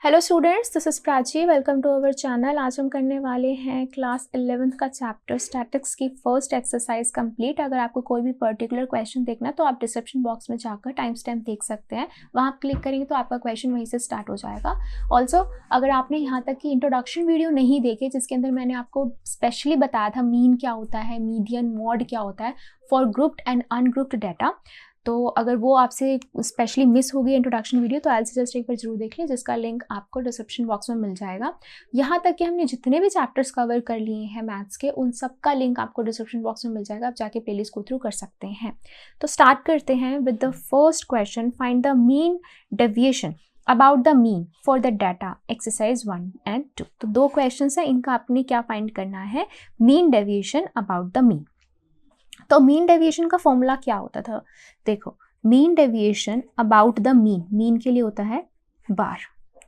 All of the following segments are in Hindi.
Hello students, this is Prachi. Welcome to our channel. आज हम करने वाले हैं क्लास 11th का चैप्टर स्टैटिक्स की फर्स्ट एक्सरसाइज कंप्लीट। अगर आपको कोई भी पर्टिकुलर क्वेश्चन देखना है तो आप डिस्क्रिप्शन बॉक्स में जाकर टाइम स्टैम्प देख सकते हैं। वहाँ आप क्लिक करेंगे तो आपका क्वेश्चन वहीं से स्टार्ट हो जाएगा। ऑल्सो अगर आपने यहाँ तक की इंट्रोडक्शन वीडियो नहीं देखे जिसके अंदर मैंने आपको स्पेशली बताया था मीन क्या होता है, मीडियन, मॉड क्या होता है for grouped and ungrouped data, तो अगर वो आपसे स्पेशली मिस हो गई इंट्रोडक्शन वीडियो तो आई सजेस्ट एक बार जरूर देख लें, जिसका लिंक आपको डिस्क्रिप्शन बॉक्स में मिल जाएगा। यहाँ तक कि हमने जितने भी चैप्टर्स कवर कर लिए हैं मैथ्स के, उन सब का लिंक आपको डिस्क्रिप्शन बॉक्स में मिल जाएगा। आप जाके प्लेलिस्ट को थ्रू कर सकते हैं। तो स्टार्ट करते हैं with the first question. Find the mean deviation about the mean for the data exercise 1 and 2। तो दो क्वेश्चन है, इनका आपने क्या फाइंड करना है, mean deviation about the mean. तो मीन डेविएशन का फॉर्मूला क्या होता था, देखो, mean deviation about the mean, mean के लिए होता है बार,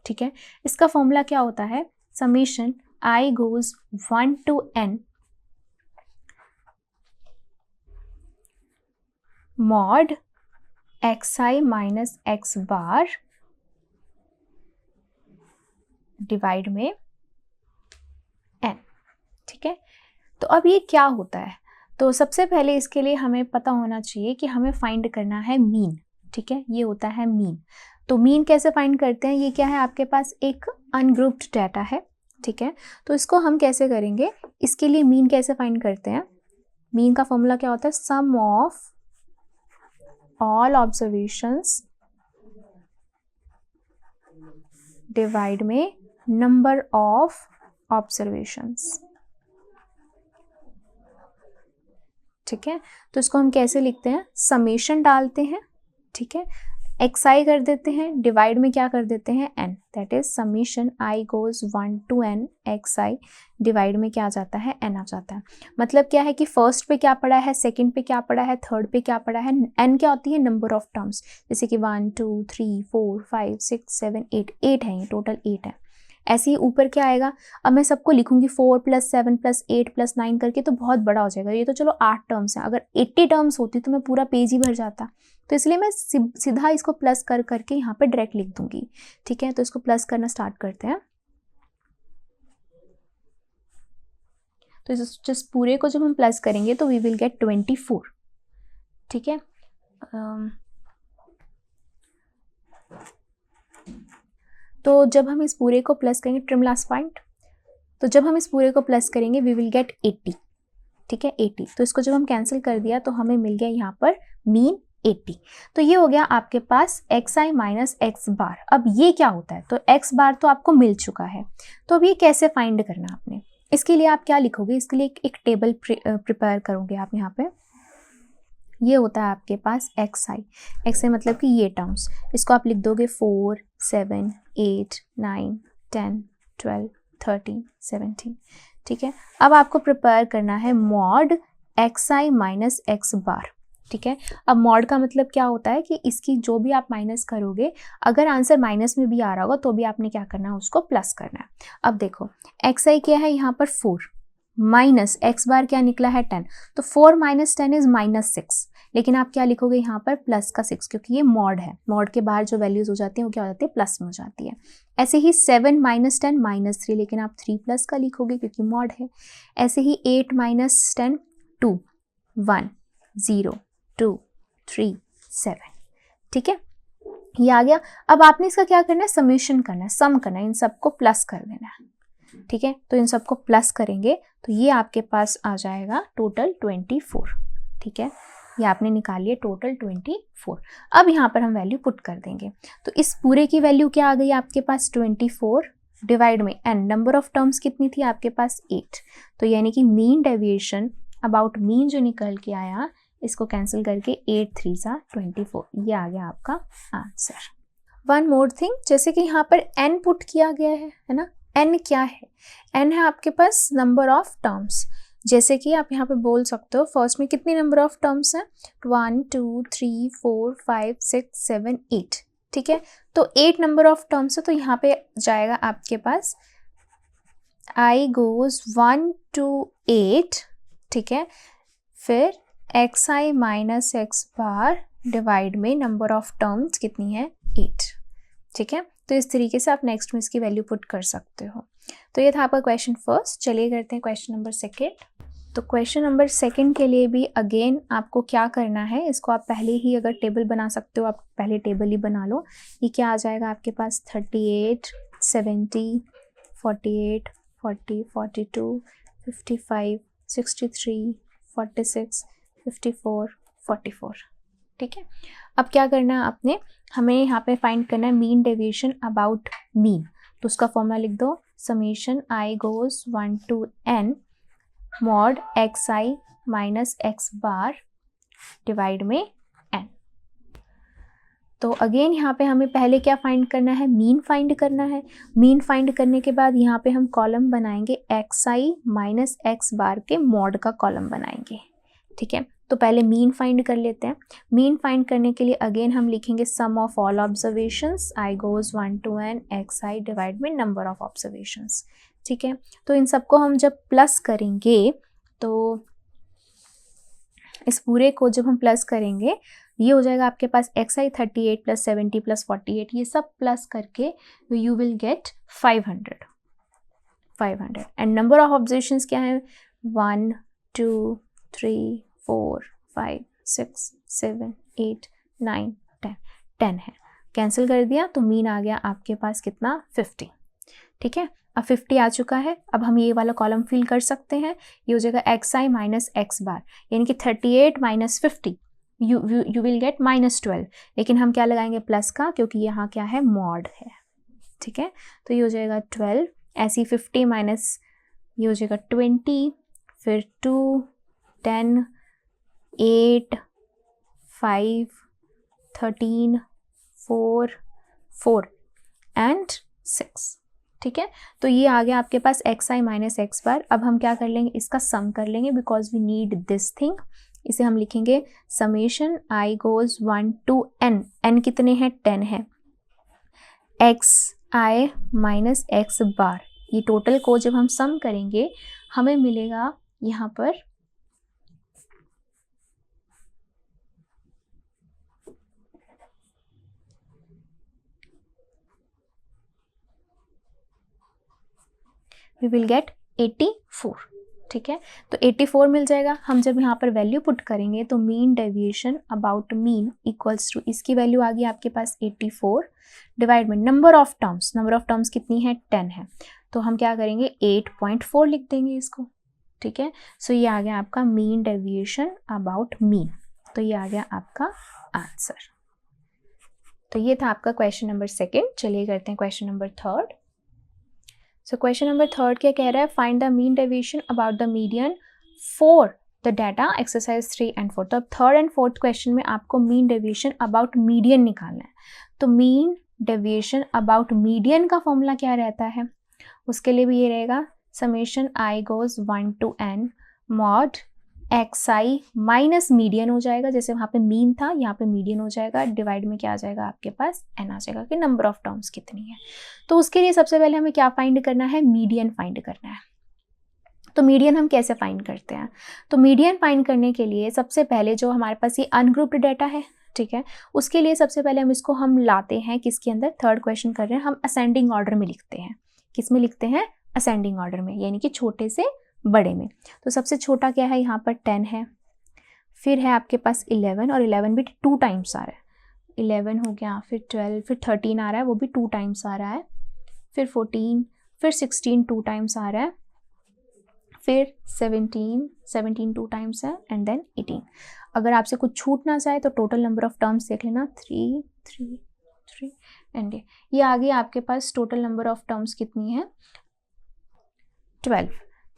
ठीक है। इसका फॉर्मूला क्या होता है, summation i goes 1 to n mod xi minus x bar divide में n, ठीक है। तो अब ये क्या होता है, तो सबसे पहले इसके लिए हमें पता होना चाहिए कि हमें फाइंड करना है मीन, ठीक है। ये होता है मीन। तो मीन कैसे फाइंड करते हैं, ये क्या है, आपके पास एक अनग्रुप्ड डाटा है, ठीक है। तो इसको हम कैसे करेंगे, इसके लिए मीन कैसे फाइंड करते हैं, मीन का फॉर्मूला क्या होता है, सम ऑफ ऑल ऑब्जर्वेशंस डिवाइड में नंबर ऑफ ऑब्जर्वेशंस, ठीक है। तो इसको हम कैसे लिखते हैं, समेशन डालते हैं, ठीक है, xi कर देते हैं, डिवाइड में क्या कर देते हैं n, that is summation i goes 1 to n xi, divide में क्या आ जाता है, n आ जाता है। मतलब क्या है कि फर्स्ट पे क्या पड़ा है, सेकंड पे क्या पड़ा है, थर्ड पे क्या पड़ा है, n क्या होती है, नंबर ऑफ टर्म्स, जैसे कि 1 2 3 4 5 6 7 8, 8 है, ये टोटल 8 है। ऐसे ही ऊपर क्या आएगा, अब मैं सबको लिखूंगी 4 + 7 + 8 + 9 करके, तो बहुत बड़ा हो जाएगा। ये तो चलो 8 टर्म्स हैं, अगर 80 टर्म्स होती तो मैं पूरा पेज ही भर जाता। तो इसलिए मैं सीधा इसको प्लस कर करके यहाँ पे डायरेक्ट लिख दूंगी, ठीक है। तो इसको प्लस करना स्टार्ट करते हैं। तो जिस पूरे को जब हम प्लस करेंगे तो वी विल गेट 24, ठीक है। तो जब हम इस पूरे को प्लस करेंगे, ट्रिम लास्ट पॉइंट, तो जब हम इस पूरे को प्लस करेंगे वी विल गेट 80, ठीक है, 80। तो इसको जब हम कैंसिल कर दिया तो हमें मिल गया यहाँ पर मीन 80। तो ये हो गया आपके पास xi माइनस x बार। अब ये क्या होता है, तो x बार तो आपको मिल चुका है, तो अब ये कैसे फाइंड करना आपने, इसके लिए आप क्या लिखोगे, इसके लिए एक टेबल प्रिपेयर करोगे आप। यहाँ पे ये होता है आपके पास xi मतलब कि ये टर्म्स, इसको आप लिख दोगे 4 7 8 9 10 12 13 17, ठीक है। अब आपको प्रिपेयर करना है mod xi minus x bar, ठीक है। अब मॉड का मतलब क्या होता है कि इसकी जो भी आप माइनस करोगे, अगर आंसर माइनस में भी आ रहा होगा तो भी आपने क्या करना है, उसको प्लस करना है। अब देखो xi क्या है यहाँ पर 4, माइनस x बार क्या निकला है 10, तो 4 - 10 इज -6, लेकिन आप क्या लिखोगे यहाँ पर प्लस का 6, क्योंकि ये मॉड है, मॉड के बाहर जो वैल्यूज हो जाती हैं वो क्या हो जाती है, प्लस में हो जाती है। ऐसे ही 7 - 10 -3, लेकिन आप 3 प्लस का लिखोगे क्योंकि मॉड है। ऐसे ही 8 - 10 2 1 0 2 3 7, ठीक है, ये आ गया। अब आपने इसका क्या करना है, समेशन करना है, सम करना है, इन सबको प्लस कर देना है, ठीक है। तो इन सबको प्लस करेंगे तो ये आपके पास आ जाएगा टोटल 24, ठीक है। ये आपने निकाल लिया टोटल 24। अब यहाँ पर हम वैल्यू पुट कर देंगे, तो इस पूरे की वैल्यू क्या आ गई आपके पास, 24 डिवाइड में n, नंबर ऑफ टर्म्स कितनी थी आपके पास, 8। तो यानी कि मीन डेविएशन अबाउट मीन जो निकल के आया, इसको कैंसिल करके 8 3 सा 24, ये आ गया आपका आंसर। वन मोर थिंग, जैसे कि यहाँ पर n पुट किया गया है ना, n क्या है, n है आपके पास नंबर ऑफ टर्म्स। जैसे कि आप यहाँ पे बोल सकते हो फर्स्ट में कितनी नंबर ऑफ टर्म्स हैं, 1 2 3 4 5 6 7 8, ठीक है। तो 8 नंबर ऑफ टर्म्स है, तो यहाँ पे जाएगा आपके पास i गोज 1 to 8, ठीक है। फिर xi माइनस x बार डिवाइड में नंबर ऑफ टर्म्स कितनी है, 8, ठीक है, तो इस तरीके से आप नेक्स्ट में इसकी वैल्यू पुट कर सकते हो। तो ये था आपका क्वेश्चन फर्स्ट। चलिए करते हैं क्वेश्चन नंबर सेकेंड। तो क्वेश्चन नंबर सेकेंड के लिए भी अगेन आपको क्या करना है, इसको आप पहले ही अगर टेबल बना सकते हो आप पहले टेबल ही बना लो। ये क्या आ जाएगा आपके पास 38, 70, 48, 40, 42, 55, 63, 46, 54, 44। ठीक है, अब क्या करना है आपने, हमें यहाँ पे फाइंड करना है मीन डेविएशन अबाउट मीन। तो उसका फॉर्मूला लिख दो, summation i goes 1 to n mod xi minus x bar divide में n। तो अगेन यहाँ पे हमें पहले क्या फाइंड करना है, मीन फाइंड करना है। मीन फाइंड करने के बाद यहाँ पे हम कॉलम बनाएंगे xi माइनस x बार के मॉड का कॉलम बनाएंगे। ठीक है, तो पहले मीन फाइंड कर लेते हैं। मीन फाइंड करने के लिए अगेन हम लिखेंगे sum of all observations i goes 1 to n xi divide में नंबर ऑफ ऑब्जर्वेशंस। ठीक है, तो इन सबको हम जब प्लस करेंगे तो इस पूरे को जब हम प्लस करेंगे ये हो जाएगा आपके पास xi 38 प्लस 70 प्लस 48, ये सब प्लस करके you will get 500 and number of observations क्या है 1 2 3 4 5 6 7 8 9 10 है। कैंसिल कर दिया तो मीन आ गया आपके पास कितना 50। ठीक है, अब 50 आ चुका है। अब हम ये वाला कॉलम फिल कर सकते हैं। ये हो जाएगा xi माइनस x बार, यानी कि 38 माइनस 50 यू विल गेट -12। लेकिन हम क्या लगाएंगे प्लस का, क्योंकि यहाँ क्या है मॉड है। ठीक है, तो ये हो जाएगा 12, ऐसी 50 माइनस ये हो जाएगा 20, फिर 2 10 8 5 13 4 एंड 6। ठीक है, तो ये आ गया आपके पास xi माइनस x बार। अब हम क्या कर लेंगे, इसका सम कर लेंगे because we need this thing. इसे हम लिखेंगे summation i goes 1 to n, n कितने हैं 10 है, xi माइनस x बार। ये टोटल को जब हम सम करेंगे हमें मिलेगा यहाँ पर we will get 84। ठीक है, तो 84 मिल जाएगा। हम जब यहाँ पर वैल्यू पुट करेंगे तो mean deviation about mean equals to, इसकी वैल्यू आ गई आपके पास 84 डिवाइड में number of terms. Number of terms कितनी है 10 है, तो हम क्या करेंगे 8.4 लिख देंगे इसको। ठीक है, सो ये आ गया आपका मीन डेविएशन अबाउट मीन। तो ये आ गया आपका आंसर। तो ये था आपका क्वेश्चन नंबर सेकेंड। चलिए करते हैं क्वेश्चन नंबर थर्ड। सो क्वेश्चन नंबर थर्ड क्या कह रहा है, find the mean deviation about the median for the data exercise 3 and 4। तो अब थर्ड एंड फोर्थ क्वेश्चन में आपको मीन डेविएशन अबाउट मीडियन निकालना है। तो मीन डेविएशन अबाउट मीडियन का फॉर्मूला क्या रहता है, उसके लिए भी ये रहेगा summation i goes 1 to n mod xi minus median हो जाएगा, जैसे वहाँ पे मीन था यहाँ पे मीडियन हो जाएगा, डिवाइड में क्या आ जाएगा आपके पास n आ जाएगा कि नंबर ऑफ टर्म्स कितनी है। तो उसके लिए सबसे पहले हमें क्या फाइंड करना है, मीडियन फाइंड करना है। तो मीडियन हम कैसे फाइंड करते हैं, तो मीडियन फाइंड करने के लिए सबसे पहले जो हमारे पास ये अनग्रुप्ड डाटा है, ठीक है, उसके लिए सबसे पहले हम इसको हम लाते हैं किसके अंदर, थर्ड क्वेश्चन कर रहे हैं हम असेंडिंग ऑर्डर में लिखते हैं। किस में लिखते हैं, असेंडिंग ऑर्डर में, यानी कि छोटे से बड़े में। तो सबसे छोटा क्या है यहाँ पर 10 है, फिर है आपके पास 11 और 11 भी 2 टाइम्स आ रहा है, 11 हो गया, फिर 12, फिर 13 आ रहा है वो भी 2 टाइम्स आ रहा है, फिर 14, फिर 16 2 टाइम्स आ रहा है, फिर 17 2 टाइम्स है एंड देन 18। अगर आपसे कुछ छूट ना जाए तो टोटल नंबर ऑफ टर्म्स देख लेना 3 3 3 एंड ये आ गई आपके पास टोटल नंबर ऑफ टर्म्स कितनी है 12।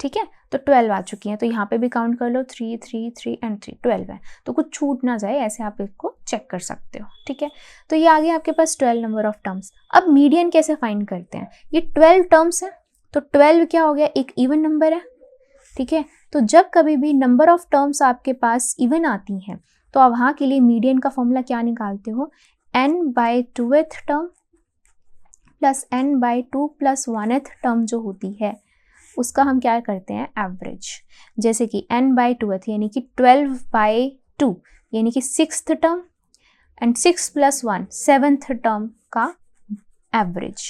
ठीक है, तो 12 आ चुकी हैं, तो यहाँ पे भी काउंट कर लो 3 3 3 एंड 3 12 है, तो कुछ छूट ना जाए ऐसे आप इसको चेक कर सकते हो। ठीक है, तो ये आ गया आपके पास 12 नंबर ऑफ टर्म्स। अब मीडियन कैसे फाइंड करते हैं, ये 12 टर्म्स है, तो 12 क्या हो गया, एक इवन नंबर है। ठीक है, तो जब कभी भी नंबर ऑफ टर्म्स आपके पास इवन आती हैं तो आप वहाँ के लिए मीडियन का फॉर्मूला क्या निकालते हो, n/2th term plus n/2 plus 1th term जो होती है उसका हम क्या करते हैं एवरेज। जैसे कि n/2th यानी कि 12/2 यानी कि 6th term and 6 + 1 7th term का एवरेज।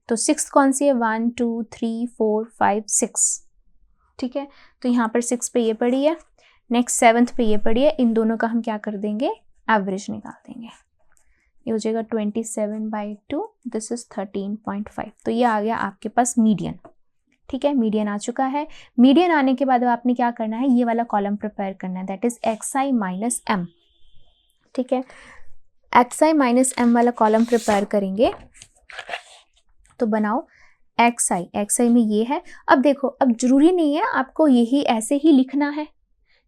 तो 6 कौन सी है, 1 2 3 4 5 6, ठीक है। तो यहाँ पर 6 पे ये पड़ी है, नेक्स्ट 7th पे ये पड़ी है, इन दोनों का हम क्या कर देंगे, एवरेज निकाल देंगे। ये हो जाएगा 27/2, दिस इज 13.5। तो ये आ गया आपके पास मीडियन, ठीक है। मीडियन आ चुका है। मीडियन आने के बाद आपने क्या करना है, ये वाला कॉलम प्रिपेयर करना है, that is xi minus m, ठीक है। xi माइनस m वाला कॉलम प्रिपेयर करेंगे तो बनाओ xi में ये है। अब देखो, अब जरूरी नहीं है आपको यही ऐसे ही लिखना है,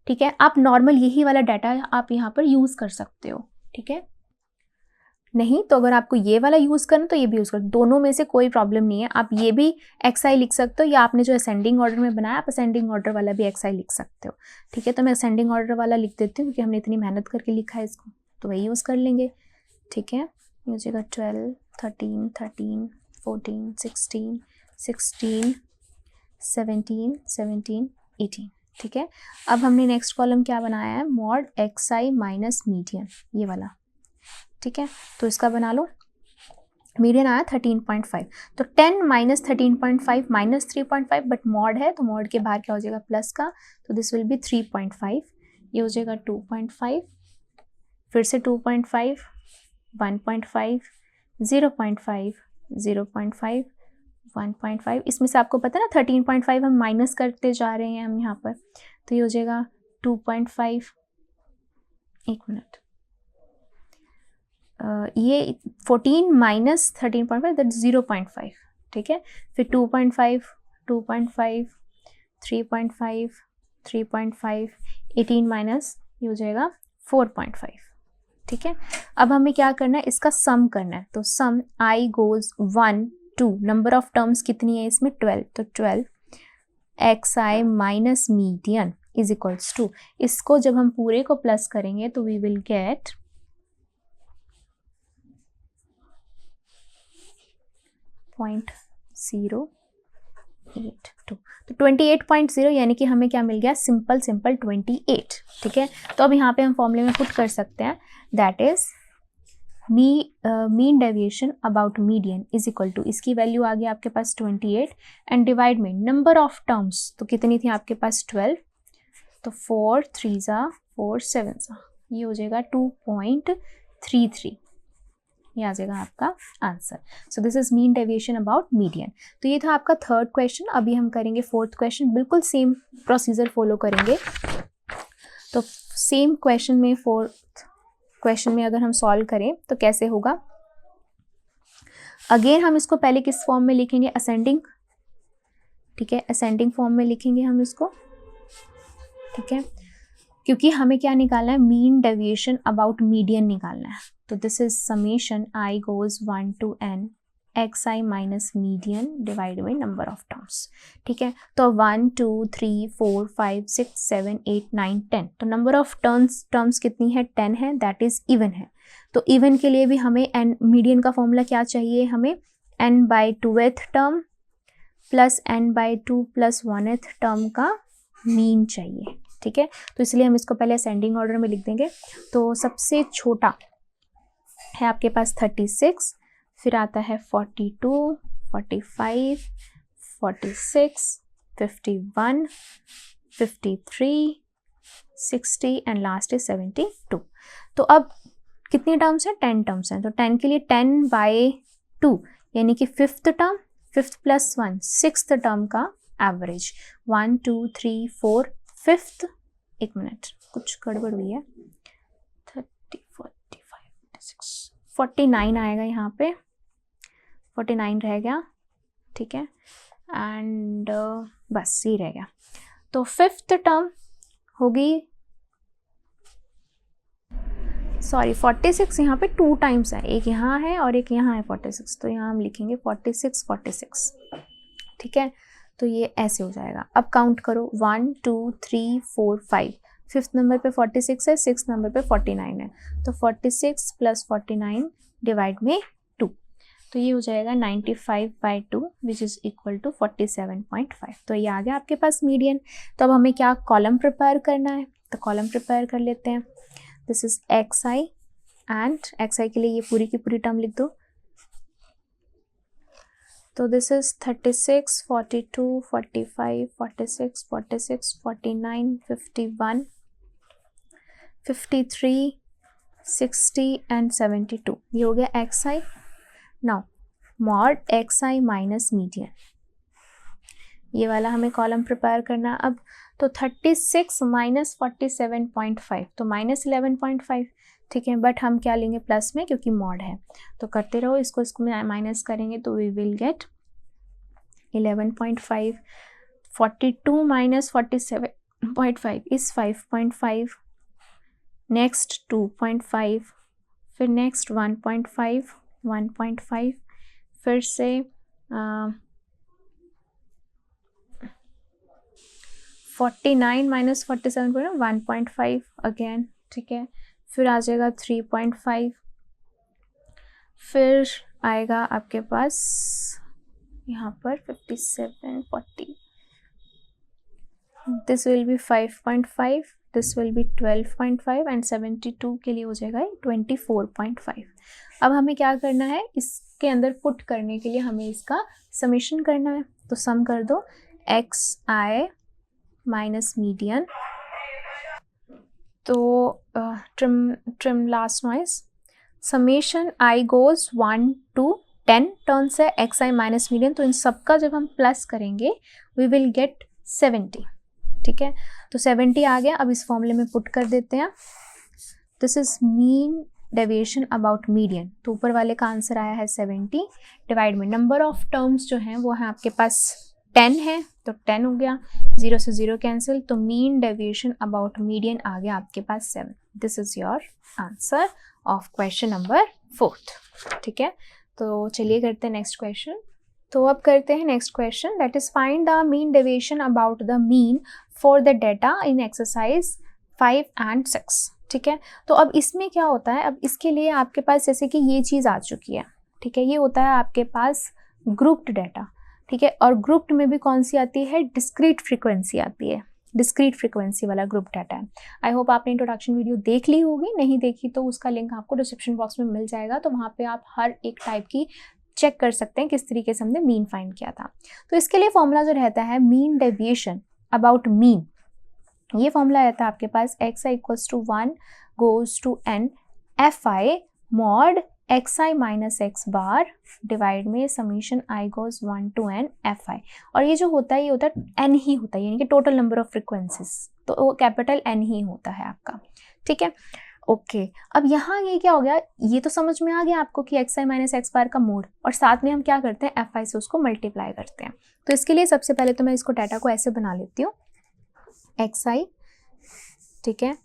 ठीक है। आप नॉर्मल यही वाला डाटा आप यहाँ पर यूज कर सकते हो, ठीक है। नहीं तो अगर आपको ये वाला यूज करना तो ये भी यूज करो, दोनों में से कोई प्रॉब्लम नहीं है। आप ये भी xi लिख सकते हो, या आपने जो असेंडिंग ऑर्डर में बनाया आप असेंडिंग ऑर्डर वाला भी xi लिख सकते हो, ठीक है। तो मैं असेंडिंग ऑर्डर वाला लिख देती हूँ क्योंकि हमने इतनी मेहनत करके लिखा है इसको, तो वही यूज कर लेंगे, ठीक है। ये हो जाएगा 12 13 13 14 16 16 17 17 18, ठीक है। अब हमने नेक्स्ट कॉलम क्या बनाया है, मॉड xi माइनस मीडियन, ये वाला, ठीक है। तो इसका बना लो, मीडियन आया 13.5, तो 10 माइनस 13.5 माइनस 3.5, बट मॉड है तो मॉड के बाहर क्या हो जाएगा प्लस का, तो दिस विल बी 3.5, ये हो जाएगा 2.5, फिर से 2.5 1.5 0.5 0.5 1.5, इसमें से आपको पता है ना 13.5 हम माइनस करते जा रहे हैं हम यहाँ पर, तो ये हो जाएगा 2.5, एक मिनट, ये 14 माइनस 13.5 दैट 0.5, ठीक है। फिर 2.5 2.5 3.5 3.5 18 माइनस ये हो जाएगा 4.5, ठीक है। अब हमें क्या करना है, इसका सम करना है, तो sum i goes 1 2, number of terms कितनी है इसमें 12, तो 12 xi minus median is equals to, इसको जब हम पूरे को प्लस करेंगे तो वी विल गेट 0.082, तो 28.0 यानी कि हमें क्या मिल गया, सिंपल 28, ठीक है। तो अब यहाँ पे हम फॉर्मूले में पुट कर सकते हैं, that is mean deviation about median is equal to, इसकी वैल्यू आ गई आपके पास 28 एंड डिवाइड में नंबर ऑफ टर्म्स, तो कितनी थी आपके पास 12, तो 4 3 4 7, ये हो जाएगा 2.33, ये आ जाएगा आपका answer. So this is mean deviation about median. तो ये था आपका थर्ड क्वेश्चन। अभी हम करेंगे फोर्थ क्वेश्चन, बिल्कुल सेम प्रोसीजर फॉलो करेंगे। तो सेम क्वेश्चन में, फोर्थ क्वेश्चन में अगर हम सॉल्व करें तो कैसे होगा, अगेन हम इसको पहले किस फॉर्म में लिखेंगे, असेंडिंग, ठीक है, असेंडिंग फॉर्म में लिखेंगे हम इसको, ठीक है, क्योंकि हमें क्या निकालना है, मीन डेविएशन अबाउट मीडियन निकालना है। तो this is summation i goes 1 to n xi minus median divide by number of terms, ठीक है। तो 1 2 3 4 5 6 7 8 9 10, तो नंबर ऑफ टर्म्स कितनी है, 10 है, दैट इज इवन है। तो इवन के लिए भी हमें n मीडियन का फॉर्मूला क्या चाहिए, हमें n/2th term plus n/2 plus 1th term का मीन चाहिए, ठीक है। तो इसलिए हम इसको पहले असेंडिंग ऑर्डर में लिख देंगे। तो सबसे छोटा है आपके पास 36, फिर आता है 42 45 46 51 53 60 एंड लास्ट है 72। तो अब कितनी टर्म्स हैं, 10 टर्म्स हैं। तो 10 के लिए 10/2 यानी कि fifth term, fifth plus 1 sixth term का एवरेज, 1 2 3 4 फिफ्थ, एक मिनट कुछ गड़बड़ हुई है, 30 45 46 49 आएगा यहाँ पे, 49 रह गया, ठीक है, एंड बस ये रह गया। तो फिफ्थ टर्म होगी, सॉरी 46 यहाँ पे 2 टाइम्स है, एक यहाँ है और एक यहाँ है 46, तो यहाँ हम लिखेंगे 46 46, ठीक है। तो ये ऐसे हो जाएगा। अब काउंट करो 1 2 3 4 5, फिफ्थ नंबर पे 46 है, सिक्स नंबर पे 49 है, तो 46 प्लस 49 डिवाइड में 2, तो ये हो जाएगा 95/2 विच इज़ इक्वल टू 47.5। तो ये आ गया आपके पास मीडियन। तो अब हमें क्या कॉलम प्रिपेयर करना है, तो कॉलम प्रिपेयर कर लेते हैं। This is xi and xi के लिए ये पूरी की पूरी टर्म लिख दो, तो दिस इज 36, 42, 45, 46, 46, 49, 51, 53, 60 एंड 72. ये हो गया x I. Now mod x i minus median, ये वाला हमें कॉलम प्रिपेयर करना. अब तो 36 माइनस 47.5 तो माइनस 11.5. ठीक है, बट हम क्या लेंगे प्लस में क्योंकि मॉड है. तो करते रहो, इसको माइनस करेंगे तो we will get 11.5. 42 minus 47.5 is 5.5. Next 2.5, फिर नेक्स्ट 1.5, 1.5, फिर से 49 माइनस 47 1.5 अगेन. ठीक है, फिर आ जाएगा 3.5, फिर आएगा आपके पास यहाँ पर 57, 40. This will B 5.5, this will B 12.5 and 72 के लिए हो जाएगा 24.5. अब हमें क्या करना है, इसके अंदर पुट करने के लिए हमें इसका समेशन करना है. तो सम कर दो एक्स आई माइनस मीडियन. तो trim last noise, summation i goes 1 to 10 turns है एक्स आई माइनस मीडियन. तो इन सबका जब हम प्लस करेंगे वी विल गेट 70. ठीक है, तो 70 आ गया. अब इस फॉर्मूले में पुट कर देते हैं. This is mean deviation about median. तो ऊपर वाले का आंसर आया है 70. डिवाइड में नंबर ऑफ टर्म्स जो हैं वो है आपके पास 10 है, तो 10 हो गया. 0 से 0 कैंसिल, तो मीन डेविएशन अबाउट मीडियन आ गया आपके पास 7. This is your answer of question number 4. ठीक है, तो चलिए करते हैं नेक्स्ट क्वेश्चन. तो अब करते हैं next question, that is find the mean deviation about the mean for the data in exercise 5 and 6. ठीक है, तो अब इसमें क्या होता है, अब इसके लिए आपके पास जैसे कि ये चीज़ आ चुकी है. ठीक है, ये होता है आपके पास ग्रुप्ड डाटा. ठीक है, और ग्रुप्ड में भी कौन सी आती है, डिस्क्रीट फ्रीक्वेंसी आती है. डिस्क्रीट फ्रीक्वेंसी वाला ग्रुप डाटा है. आई होप आपने इंट्रोडक्शन वीडियो देख ली होगी, नहीं देखी तो उसका लिंक आपको डिस्क्रिप्शन बॉक्स में मिल जाएगा. तो वहाँ पे आप हर एक टाइप की चेक कर सकते हैं किस तरीके से हमने मीन फाइंड किया था. तो इसके लिए फॉर्मूला जो रहता है मीन डेविएशन अबाउट मीन, ये फॉर्मूला रहता है आपके पास x i equals to 1 goes to n f i mod x i minus x bar divide में summation i goes 1 to n f i. और ये जो होता है ये होता है एन ही होता है, यानी कि टोटल नंबर ऑफ फ्रिक्वेंसीज, तो वो कैपिटल एन ही होता है आपका. ठीक है, ओके. अब यहाँ ये क्या हो गया, ये तो समझ में आ गया आपको कि x i minus x bar का मोड, और साथ में हम क्या करते हैं एफ आई से उसको मल्टीप्लाई करते हैं. तो इसके लिए सबसे पहले तो मैं इसको डाटा को ऐसे बना लेती हूँ, एक्स आई. ठीक है,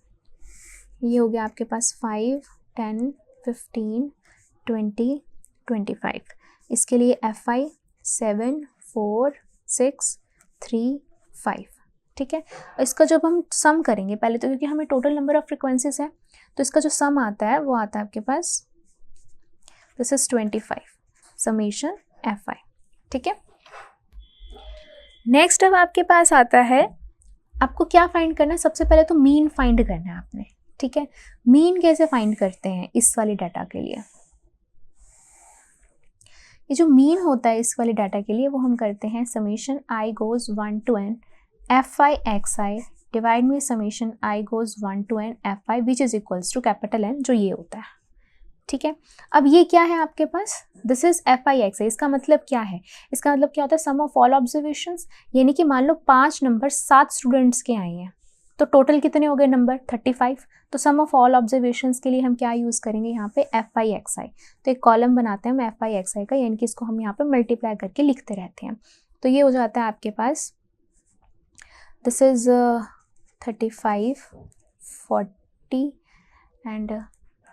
ये हो गया आपके पास 5, 10, 15, 20, 25. इसके लिए एफ आई 7, 4, 6, 3, 5. ठीक है, इसका जब हम सम करेंगे पहले तो, क्योंकि हमें टोटल नंबर ऑफ फ्रिक्वेंसीज है, तो इसका जो सम आता है वो आता है आपके पास this is 25 summation f i. ठीक है, नेक्स्ट अब आपके पास आता है, आपको क्या फाइंड करना है, सबसे पहले तो मीन फाइंड करना है आपने. ठीक है, मीन कैसे फाइंड करते हैं इस वाली डाटा के लिए, ये जो मीन होता है इस वाले डाटा के लिए वो हम करते हैं summation i goes 1 to n f i x i divide में summation i goes 1 to n f i which is equals to capital N, जो ये होता है. ठीक है, अब ये क्या है आपके पास, this is f i x i. इसका मतलब क्या है, इसका मतलब क्या होता है सम ऑफ ऑल ऑब्जर्वेशंस, यानी कि मान लो 5 नंबर 7 स्टूडेंट्स के आए हैं, तो टोटल कितने हो गए नंबर 35. तो सम ऑफ ऑल ऑब्जर्वेशंस के लिए हम क्या यूज़ करेंगे यहाँ पे एफ आई एक्स आई. तो एक कॉलम बनाते हैं हम एफ आई एक्स आई का, यानी कि इसको हम यहाँ पे मल्टीप्लाई करके लिखते रहते हैं. तो ये हो जाता है आपके पास this is 35, 40 and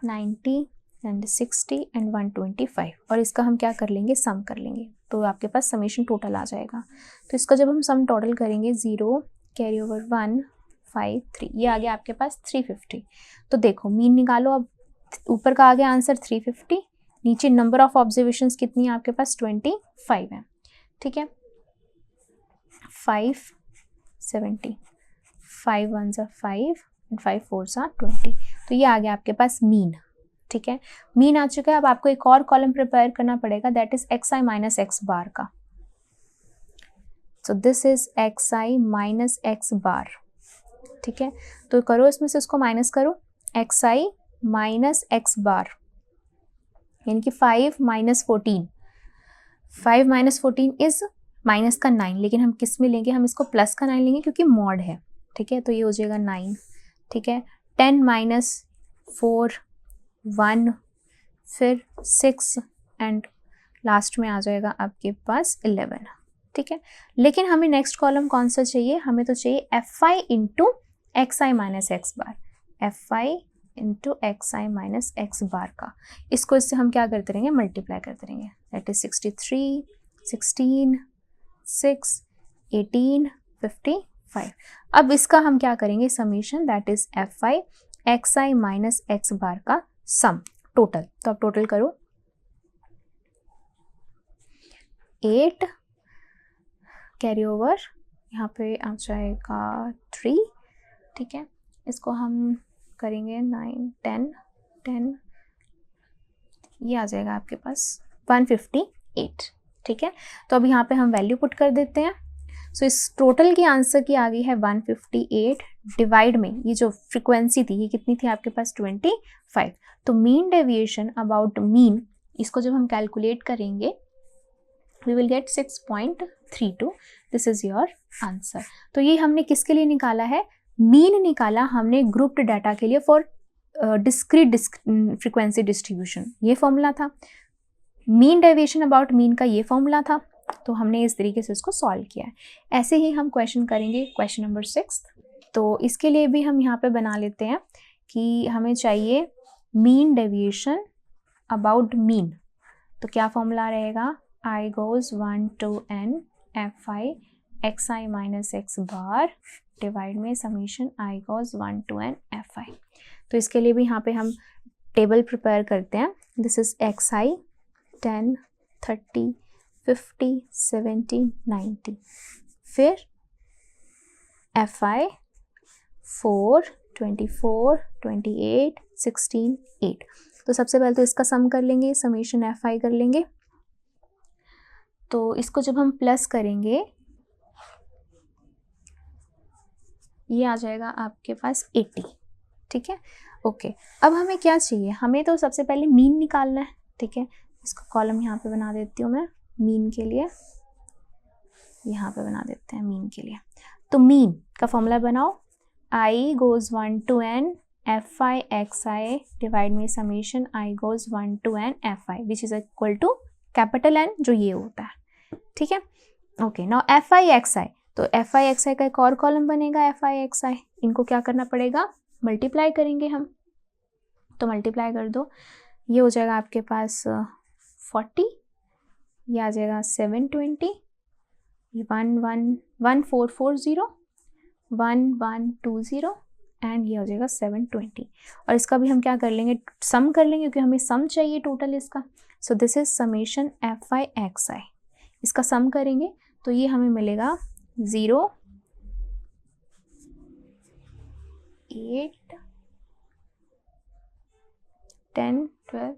90 and 60 and 125. और इसका हम क्या कर लेंगे, सम कर लेंगे, तो आपके पास समेशन टोटल आ जाएगा. तो इसका जब हम सम टोटल करेंगे 0 कैरी ओवर 1 5 3, ये आ गया आपके पास 350. तो देखो मीन निकालो, अब ऊपर का आ गया आंसर 350, नीचे नंबर ऑफ ऑब्जर्वेशंस कितनी है आपके पास 25 है. ठीक है, 570, 5 1s are 5 and 5 4s are 20. तो ये आ गया आपके पास मीन. ठीक है, मीन आ चुका है। अब आपको एक और कॉलम प्रिपेयर करना पड़ेगा, that is xi minus x bar का। So this is xi minus x bar, ठीक है। तो करो इसमें से इसको माइनस करो, xi माइनस एक्स बार यानी कि 5 माइनस 14, 5 माइनस 14 इज माइनस का 9, लेकिन हम किस में लेंगे, हम इसको प्लस का 9 लेंगे क्योंकि मॉड है, ठीक है। तो ये हो जाएगा 9, ठीक है। 10 माइनस 4 1, फिर 6 एंड लास्ट में आ जाएगा आपके पास 11, ठीक है। लेकिन हमें नेक्स्ट कॉलम कौन सा चाहिए, हमें तो चाहिए fi into xi minus x bar, fi into xi minus x bar का। इसको इससे हम क्या करते रहेंगे, मल्टीप्लाई करते रहेंगे, दैट इज 63 16 6 18 55। अब इसका हम क्या करेंगे, summation, that is fi xi minus x bar का सम टोटल। तो आप टोटल करो, 8 कैरी ओवर यहाँ पे आ जाएगा 3, ठीक है। इसको हम करेंगे 9 10 10, ये आ जाएगा आपके पास 158, ठीक है। तो अब यहाँ पे हम वैल्यू पुट कर देते हैं। सो इस टोटल की आंसर की आ गई है 158, डिवाइड में ये जो फ्रीक्वेंसी थी ये कितनी थी आपके पास, 25। तो मीन डेविएशन अबाउट मीन, इसको जब हम कैलकुलेट करेंगे we will get 6.32, this is your answer. तो ये हमने किसके लिए निकाला है, मीन निकाला हमने ग्रुप्ड डाटा के लिए फॉर डिस्क्रीट फ्रीक्वेंसी डिस्ट्रीब्यूशन, ये फॉर्मूला था। मीन डेविएशन अबाउट मीन का ये फॉर्मूला था। तो हमने इस तरीके से इसको सॉल्व किया है। ऐसे ही हम क्वेश्चन करेंगे, क्वेश्चन नंबर 6। तो इसके लिए भी हम यहाँ पे बना लेते हैं कि हमें चाहिए मीन डेविएशन अबाउट मीन। तो क्या फॉर्मूला रहेगा, I goes 1 to n fi xi minus x bar divide में summation I goes 1 to n fi। तो इसके लिए भी यहाँ पे हम टेबल प्रिपेयर करते हैं। दिस इज xi 10 30 50 70 90, फिर fi 4 24 28 16 8। तो सबसे पहले तो इसका सम कर लेंगे, समीशन fi कर लेंगे। तो इसको जब हम प्लस करेंगे ये आ जाएगा आपके पास 80, ठीक है। ओके, अब हमें क्या चाहिए, हमें तो सबसे पहले मीन निकालना है, ठीक है। इसको कॉलम यहाँ पे बना देती हूँ मैं मीन के लिए, यहाँ पे बना देते हैं मीन के लिए। तो मीन का फॉर्मूला बनाओ, I goes 1 to n fi xi divide में summation I goes 1 to n fi which is equal to capital N, जो ये होता है, ठीक है। ओके, नाउ fi xi, तो fi xi का एक और कॉलम बनेगा fi xi, इनको क्या करना पड़ेगा, मल्टीप्लाई करेंगे हम। तो मल्टीप्लाई कर दो, ये हो जाएगा आपके पास 40, ये आ जाएगा 720, 1440 1120 एंड ये हो जाएगा 720। और इसका भी हम क्या कर लेंगे, सम कर लेंगे क्योंकि हमें सम चाहिए टोटल इसका। सो this is summation fi xi, इसका सम करेंगे तो ये हमें मिलेगा 0 8 10 12,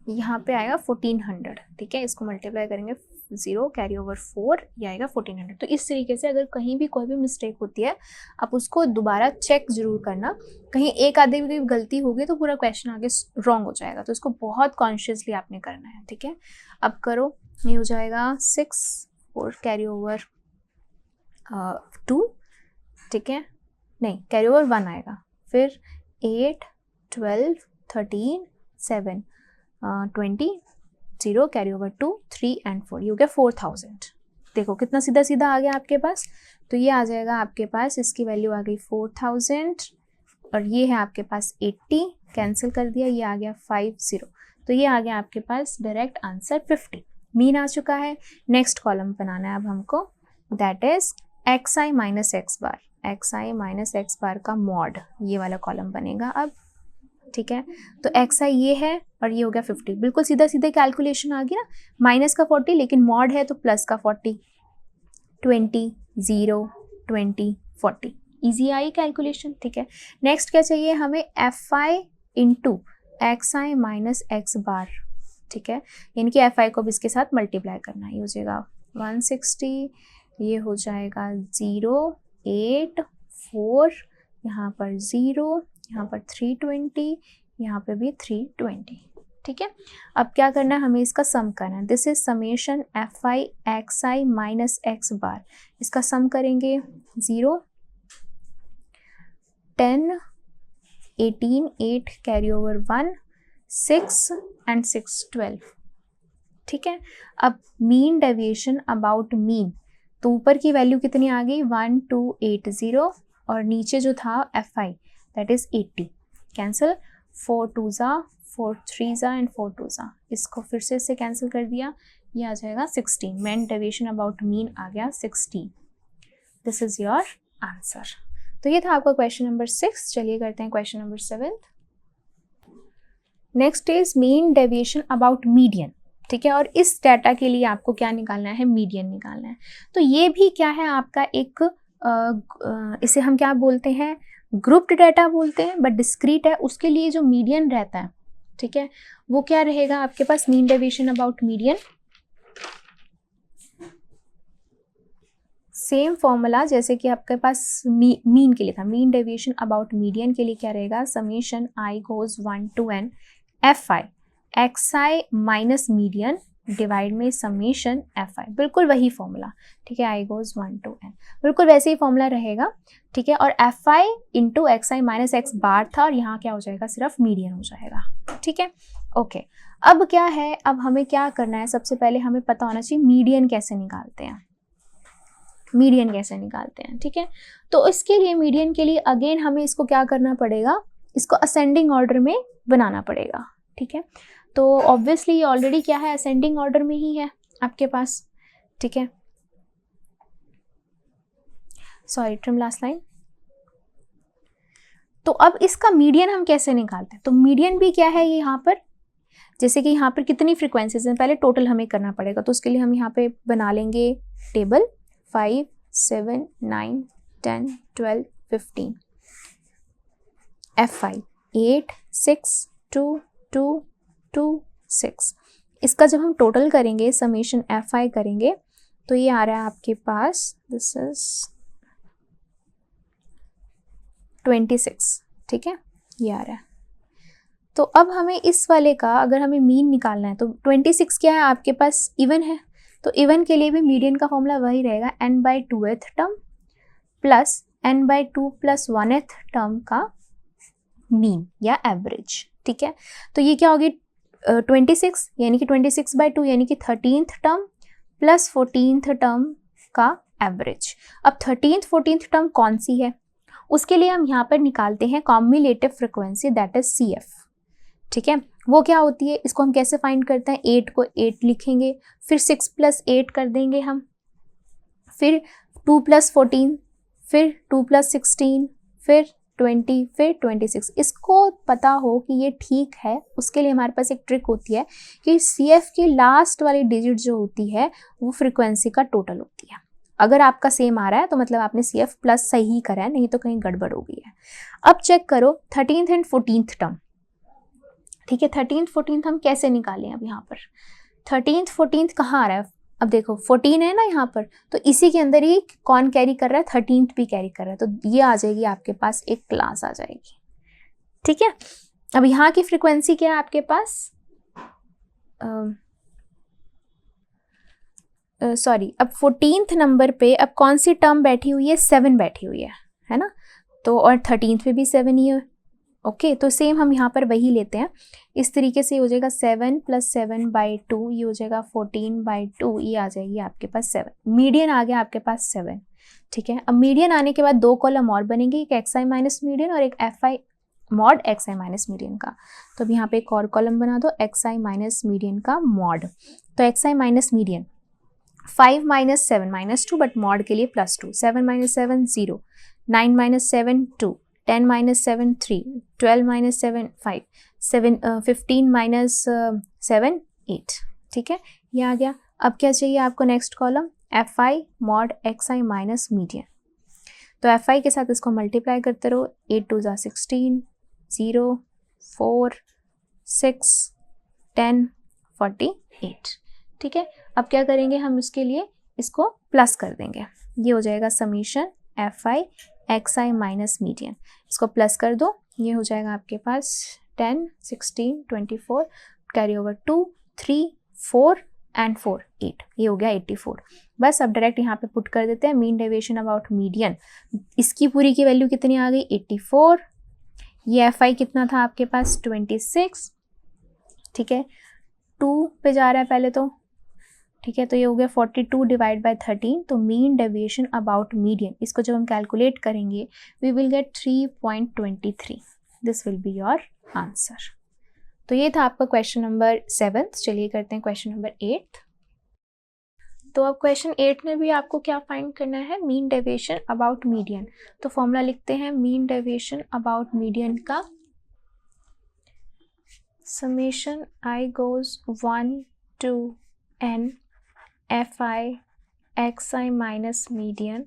यहाँ पे आएगा 1400, ठीक है। इसको मल्टीप्लाई करेंगे 0 कैरी ओवर 4, ये आएगा 1400। तो इस तरीके से अगर कहीं भी कोई भी मिस्टेक होती है आप उसको दोबारा चेक जरूर करना, कहीं एक आधे भी गलती होगी तो पूरा क्वेश्चन आगे रॉन्ग हो जाएगा। तो इसको बहुत कॉन्शियसली आपने करना है, ठीक है। अब करो, ये हो जाएगा 6 4 कैरी ओवर 2, ठीक है, नहीं कैरी ओवर 1 आएगा, फिर 8 12 13 7 20 0 कैरी ओवर 2 3 एंड 4, ये हो गया 4000। देखो कितना सीधा सीधा आ गया आपके पास। तो ये आ जाएगा आपके पास, इसकी वैल्यू आ गई 4000 और ये है आपके पास 80, कैंसिल कर दिया, ये आ गया 50। तो ये आ गया आपके पास डायरेक्ट आंसर 50। मीन आ चुका है। नेक्स्ट कॉलम बनाना है अब हमको, that is xi minus x bar, xi minus x bar का मॉड, ये वाला कॉलम बनेगा अब, ठीक है। तो xi ये है और ये हो गया 50, बिल्कुल सीधा सीधा कैलकुलेशन आ गया। माइनस का 40 लेकिन मॉड है तो प्लस का 40, 20 0 20 40, इजी आई कैलकुलेशन, ठीक है। नेक्स्ट क्या चाहिए हमें, fi into x i minus x bar, ठीक है, यानी कि एफ आई को भी इसके साथ मल्टीप्लाई करना है। ये हो जाएगा 160, ये हो जाएगा 0 8 4, यहाँ पर 0, यहाँ पर 320, यहाँ पे भी 320, ठीक है। अब क्या करना है, हमें इसका सम करना है। This is summation f i x i minus x bar, इसका सम करेंगे 0 10 18 8 कैरी ओवर 1 6 एंड 6 12, ठीक है। अब मीन डेविएशन अबाउट मीन, तो ऊपर की वैल्यू कितनी आ गई 1280 और नीचे जो था F I that is 80, cancel 4 2 ज़ा 4 3 ज़ा एंड 4 2 ज़ा, इसको फिर से इससे कैंसिल कर दिया, ये आ जाएगा 16, मीन डेविएशन अबाउट मीन आ गया 16। This is your answer. तो ये था आपका क्वेश्चन नंबर 6। चलिए करते हैं question number 7। Next is mean deviation about median, ठीक है। और इस डाटा के लिए आपको क्या निकालना है, मीडियन निकालना है। तो ये भी क्या है आपका एक इसे हम क्या बोलते हैं, ग्रुप्ड डाटा बोलते हैं, बट डिस्क्रीट है। उसके लिए जो मीडियन रहता है, ठीक है, वो क्या रहेगा आपके पास, mean deviation about median, same formula जैसे कि आपके पास मीन के लिए था। मीन डेविएशन अबाउट मीडियन के लिए क्या रहेगा, summation i goes 1 to n f i x i minus median divide में समेशन एफ आई, बिल्कुल वही फॉर्मूला, ठीक है, आई गोज 1 to n, बिल्कुल वैसे ही फॉर्मूला रहेगा, ठीक है। और f i into x i minus x bar था और यहाँ क्या हो जाएगा, सिर्फ मीडियन हो जाएगा, ठीक है, ओके। अब क्या है, अब हमें क्या करना है, सबसे पहले हमें पता होना चाहिए मीडियन कैसे निकालते हैं, मीडियन कैसे निकालते हैं, ठीक है। तो इसके लिए मीडियन के लिए अगेन हमें इसको क्या करना पड़ेगा, इसको असेंडिंग ऑर्डर में बनाना पड़ेगा, ठीक है। तो ऑब्वियसली ये ऑलरेडी क्या है, असेंडिंग ऑर्डर में ही है आपके पास, ठीक है। Sorry, trim last line. तो अब इसका मीडियन हम कैसे निकालते हैं, तो मीडियन भी क्या है, ये यहाँ पर जैसे कि यहाँ पर कितनी फ्रीक्वेंसीज हैं, पहले टोटल हमें करना पड़ेगा। तो उसके लिए हम यहाँ पे बना लेंगे टेबल 5 7 9 10 12 15, एफ आई 8 6 2 2 2 6, इसका जब हम टोटल करेंगे, समेशन एफ आई करेंगे, तो ये आ रहा है आपके पास, दिस इज 26, ठीक है, ये आ रहा है। तो अब हमें इस वाले का अगर हमें मीन निकालना है, तो 26 क्या है आपके पास, इवन है, तो इवन के लिए भी मीडियन का फॉर्मूला वही रहेगा, n/2th term plus n/2 + 1th term का मीन या एवरेज, ठीक है। तो ये क्या होगी 26, यानी कि 26/2 यानी कि 13th term plus 14th term का एवरेज। अब 13th 14th टर्म कौन सी है, उसके लिए हम यहाँ पर निकालते हैं cumulative frequency, that is CF, ठीक है। वो क्या होती है, इसको हम कैसे फाइंड करते हैं, 8 को 8 लिखेंगे, फिर 6 + 8 कर देंगे हम, फिर 2 + 14, फिर 2 + 16, फिर 20, फिर 26। इसको पता हो कि ये ठीक है, उसके लिए हमारे पास एक ट्रिक होती है कि CF की लास्ट वाली डिजिट जो होती है वो फ्रिक्वेंसी का टोटल होती है। अगर आपका सेम आ रहा है तो मतलब आपने CF प्लस सही करा है, नहीं तो कहीं गड़बड़ हो गई है। अब चेक करो 13th एंड 14th टर्म, ठीक है। 13th 14th हम कैसे निकालें, अब यहाँ पर 13th 14th कहाँ आ रहा है, अब देखो 14 है ना यहाँ पर, तो इसी के अंदर ही कौन कैरी कर रहा है, 13th भी कैरी कर रहा है, तो ये आ जाएगी आपके पास, एक क्लास आ जाएगी, ठीक है। अब यहाँ की फ्रीक्वेंसी क्या है आपके पास, सॉरी, अब 14th नंबर पे अब कौन सी टर्म बैठी हुई है, 7 बैठी हुई है ना, तो और 13th पे भी 7 ही है, ओके। तो सेम हम यहाँ पर वही लेते हैं, इस तरीके से हो जाएगा 7 + 7/2, ये हो जाएगा 14/2, ये आ जाएगी आपके पास 7, मीडियन आ गया आपके पास 7, ठीक है। अब मीडियन आने के बाद 2 कॉलम और बनेंगे, एक एक्स आई माइनस मीडियन और एक F i mod x i minus median का। तो अब यहाँ पे एक और कॉलम बना दो, एक्स आई माइनस मीडियन का मॉड, तो x i minus median 5 - 7 -2, but mod के लिए +2, 7 - 7 0, 9 - 7 2, 10 - 7 3, 12 - 7 5, 15 - 7 8, ठीक है, ये आ गया। अब क्या चाहिए आपको, next column F i mod x i minus median, तो एफ आई के साथ इसको मल्टीप्लाई करते रहो, 8 2 = 16, 0 4, 6, 10, 48। ठीक है, अब क्या करेंगे हम इसके लिए, इसको प्लस कर देंगे। ये हो जाएगा summation F i x i minus median, इसको प्लस कर दो, ये हो जाएगा आपके पास 10, 16, 24, कैरी ओवर 2, 3, 4 एंड 4, 8, ये हो गया 84। बस अब डायरेक्ट यहाँ पे पुट कर देते हैं मीन डेविएशन अबाउट मीडियन। इसकी पूरी की वैल्यू कितनी आ गई 84, ये एफ आई कितना था आपके पास 26, ठीक है 2 पे जा रहा है पहले तो, ठीक है, तो ये हो गया 42 डिवाइड बाय 13, तो मीन डेविएशन अबाउट मीडियन, इसको जब हम कैलकुलेट करेंगे we will get 3.23, this will be your answer. तो ये था आपका क्वेश्चन नंबर 7। चलिए करते हैं क्वेश्चन नंबर 8। तो अब क्वेश्चन 8 में भी आपको क्या फाइंड करना है, मीन डेविएशन अबाउट मीडियन। तो फॉर्मूला लिखते हैं मीन डेविएशन अबाउट मीडियन का, summation i goes 1 to n f i x i minus median,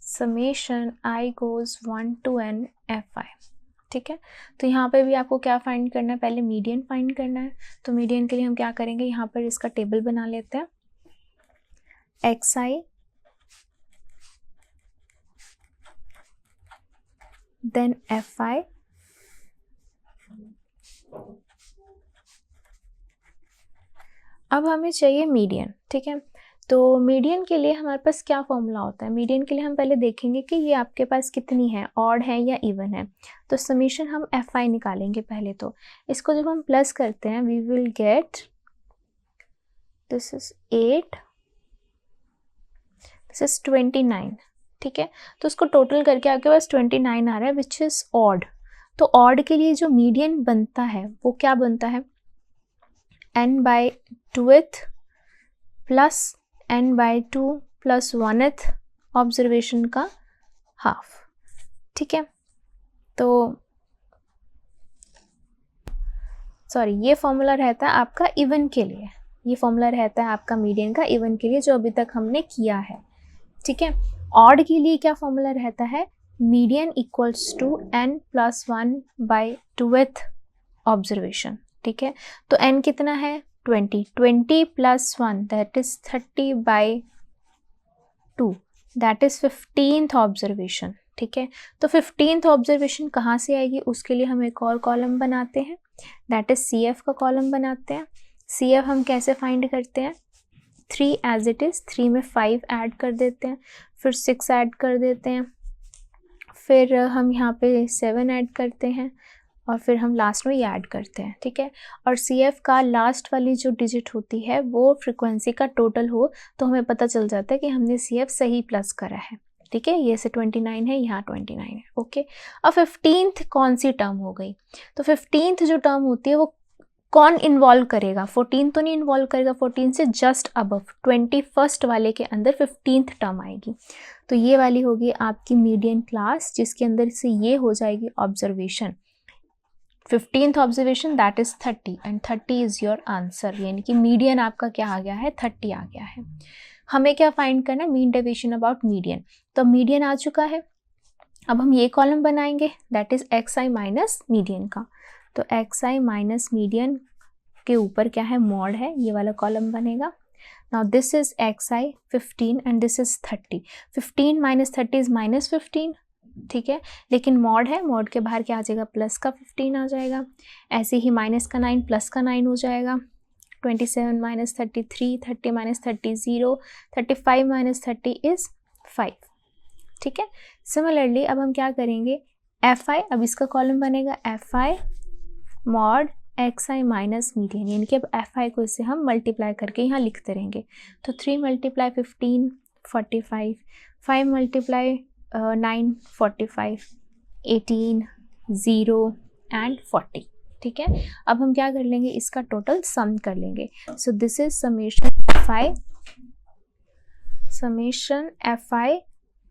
summation i goes 1 to n f i. ठीक है, तो यहाँ पे भी आपको क्या फाइंड करना है, पहले मीडियन फाइंड करना है। तो मीडियन के लिए हम क्या करेंगे, यहाँ पर इसका टेबल बना लेते हैं, X I then F I, अब हमें चाहिए मीडियन। ठीक है, तो मीडियन के लिए हमारे पास क्या फॉर्मूला होता है, मीडियन के लिए हम पहले देखेंगे कि ये आपके पास कितनी है, ऑड है या इवन है। तो समीशन हम एफ आई निकालेंगे पहले, तो इसको जब हम प्लस करते हैं we will get, this is 8, this is 29। ठीक है, तो उसको टोटल करके आपके पास 29 आ रहा है विच इज ऑड। तो ऑड के लिए जो मीडियन बनता है वो क्या बनता है, n/2th plus n/2 plus 1th observation का हाफ। ठीक है, तो सॉरी, ये फॉर्मूला रहता है आपका इवन के लिए, ये फॉर्मूला रहता है आपका मीडियन का इवन के लिए जो अभी तक हमने किया है। ठीक है, ऑड के लिए क्या फॉर्मूला रहता है, median equals to n+1/2th observation. ठीक है, तो n कितना है 20, 20 plus 1 that is 30/2, that is 15th observation. ठीक है, तो 15th ऑब्जर्वेशन कहाँ से आएगी, उसके लिए हम एक और कॉलम बनाते हैं, दैट इज सी एफ का कॉलम बनाते हैं। सी एफ हम कैसे फाइंड करते हैं, 3 एज इट इज़, 3 में 5 ऐड कर देते हैं, फिर 6 ऐड कर देते हैं, फिर हम यहाँ पे 7 ऐड करते हैं, और फिर हम लास्ट में ये ऐड करते हैं। ठीक है, और सी एफ का लास्ट वाली जो डिजिट होती है वो फ्रिक्वेंसी का टोटल हो तो हमें पता चल जाता है कि हमने सी एफ सही प्लस करा है। ठीक है, ये से 29 है, यहाँ 29 है। ओके, अब 15th कौन सी टर्म हो गई, तो 15th जो टर्म होती है वो कौन इन्वॉल्व करेगा, 14 तो नहीं इन्वॉल्व करेगा, 14 से जस्ट अबव 21st वाले के अंदर 15th टर्म आएगी। तो ये वाली होगी आपकी मीडियन क्लास, जिसके अंदर से ये हो जाएगी observation, 15th observation that is 30 and 30 is your answer, यानी कि मीडियन आपका क्या आ गया है, 30 आ गया है। हमें क्या फाइंड करना है, मीन डेविएशन अबाउट मीडियन। तो मीडियन आ चुका है, अब हम ये कॉलम बनाएंगे that is x i minus median का। तो एक्स आई माइनस मीडियन के ऊपर क्या है, मॉड है, ये वाला कॉलम बनेगा। Now this is x I 15 and this is 30, 15 minus 30 is minus 15। ठीक है, लेकिन मॉड है, मॉड के बाहर क्या आ जाएगा, प्लस का 15 आ जाएगा। ऐसे ही माइनस का 9 प्लस का 9 हो जाएगा, 27 माइनस 33, 30 माइनस 30 0, 35 माइनस 30 इज 5। ठीक है, सिमिलरली अब हम क्या करेंगे, एफ आई, अब इसका कॉलम बनेगा F i mod x i minus median, यानी कि अब एफ आई को इससे हम मल्टीप्लाई करके यहाँ लिखते रहेंगे। तो 3 × 15 45, 5 × 9 45, 18 0 एंड 40। ठीक है, अब हम क्या कर लेंगे, इसका टोटल सम कर लेंगे। सो this is summation f i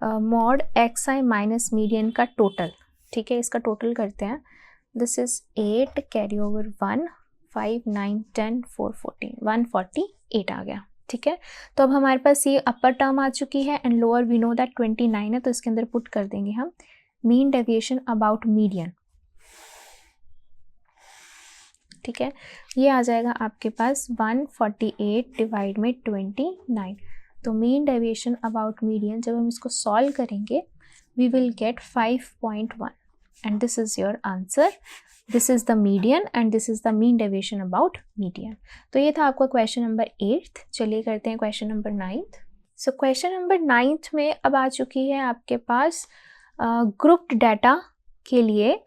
mod x i minus median का टोटल। ठीक है, इसका टोटल करते हैं, दिस इज 8 कैरी ओवर 1 5 9 10 4 14 148 आ गया। ठीक है, तो अब हमारे पास ये अपर टर्म आ चुकी है and lower we know that 29 है, तो इसके अंदर पुट कर देंगे हम मीन डेविएशन अबाउट मीडियन। ठीक है, ये आ जाएगा आपके पास 148 डिवाइड में 29। तो मीन डेविएशन अबाउट मीडियन जब हम इसको सॉल्व करेंगे we will get 5.1 and this is your answer. This is the median and this is the mean deviation about median. तो ये था आपका क्वेश्चन नंबर 8। चलिए करते हैं क्वेश्चन नंबर 9। सो क्वेश्चन नंबर 9 में अब आ चुकी है आपके पास ग्रुप्ड डाटा के लिए,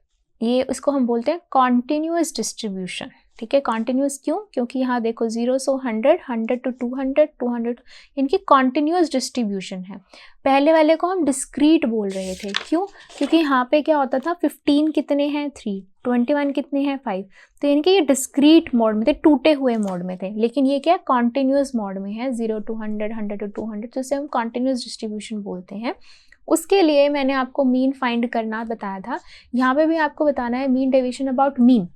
ये उसको हम बोलते हैं कॉन्टिन्यूअस डिस्ट्रीब्यूशन। ठीक है, कॉन्टिन्यूअस क्यों? क्योंकि यहाँ देखो 0 से 100, 100 to 200, 200 इनकी कॉन्टिन्यूअस डिस्ट्रीब्यूशन है। पहले वाले को हम डिस्क्रीट बोल रहे थे, क्यों? क्योंकि यहाँ पे क्या होता था 15 कितने हैं 3, 21 कितने हैं 5, तो इनके ये डिस्क्रीट मोड में थे, टूटे हुए मोड में थे। लेकिन ये क्या कॉन्टिन्यूअस मोड में है, 0 to 100, 100 to 200, तो इसे हम कॉन्टिन्यूअस डिस्ट्रीब्यूशन बोलते हैं। उसके लिए मैंने आपको मीन फाइंड करना बताया था, यहाँ पे भी आपको बताना है मीन डेविएशन अबाउट मीन।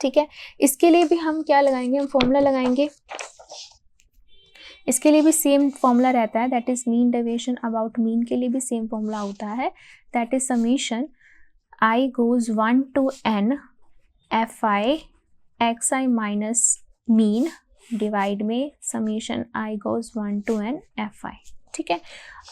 ठीक है, इसके लिए भी हम क्या लगाएंगे, हम फॉर्मूला लगाएंगे। इसके लिए भी सेम फॉर्मूला रहता है, that is mean deviation about mean के लिए भी सेम फॉर्मूला होता है, that is summation i goes 1 to n fi xi minus mean divide में summation i goes 1 to n fi। ठीक है,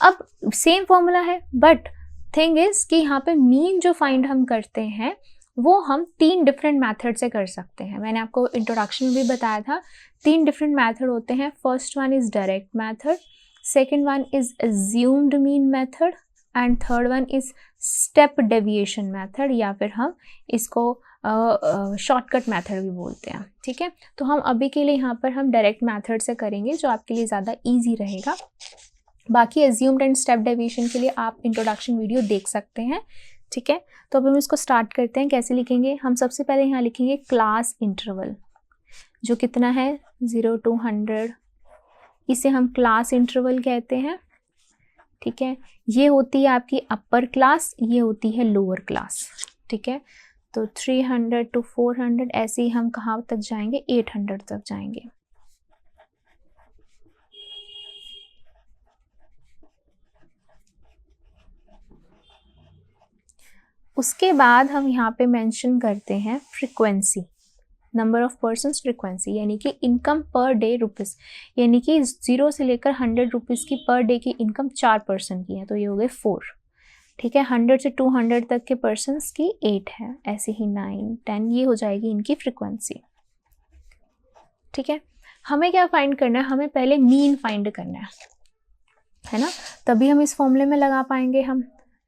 अब सेम फॉर्मूला है, बट थिंग इज कि यहाँ पे मीन जो फाइंड हम करते हैं वो हम 3 डिफरेंट मेथड से कर सकते हैं। मैंने आपको इंट्रोडक्शन में भी बताया था 3 डिफरेंट मेथड होते हैं। First one is direct method, second one is assumed mean method and third one is step deviation method, या फिर हम इसको शॉर्टकट मेथड भी बोलते हैं। ठीक है, तो हम अभी के लिए यहाँ पर हम डायरेक्ट मेथड से करेंगे जो आपके लिए ज़्यादा ईजी रहेगा। बाकी एज्यूम्ड एंड स्टेप डेविएशन के लिए आप इंट्रोडक्शन वीडियो देख सकते हैं। ठीक है, तो अब हम इसको स्टार्ट करते हैं। कैसे लिखेंगे हम? सबसे पहले यहाँ लिखेंगे क्लास इंटरवल, जो कितना है 0 to 100, इसे हम क्लास इंटरवल कहते हैं। ठीक है, ये होती है आपकी अपर क्लास, ये होती है लोअर क्लास। ठीक है, तो 300 to 400 ऐसे ही हम कहाँ तक जाएंगे, 800 तक जाएंगे। उसके बाद हम यहाँ पे मेंशन करते हैं frequency, number of persons frequency, यानी कि इनकम पर डे रुपीज़, यानी कि 0 से लेकर 100 रुपीज़ की पर डे की इनकम 4 पर्सन की है, तो ये हो गए 4। ठीक है, 100 से 200 तक के पर्सन्स की 8 है, ऐसे ही 9, 10, ये हो जाएगी इनकी फ्रीक्वेंसी। ठीक है, हमें क्या फाइंड करना है? हमें पहले मीन फाइंड करना है ना, तभी हम इस फॉर्मूले में लगा पाएंगे हम,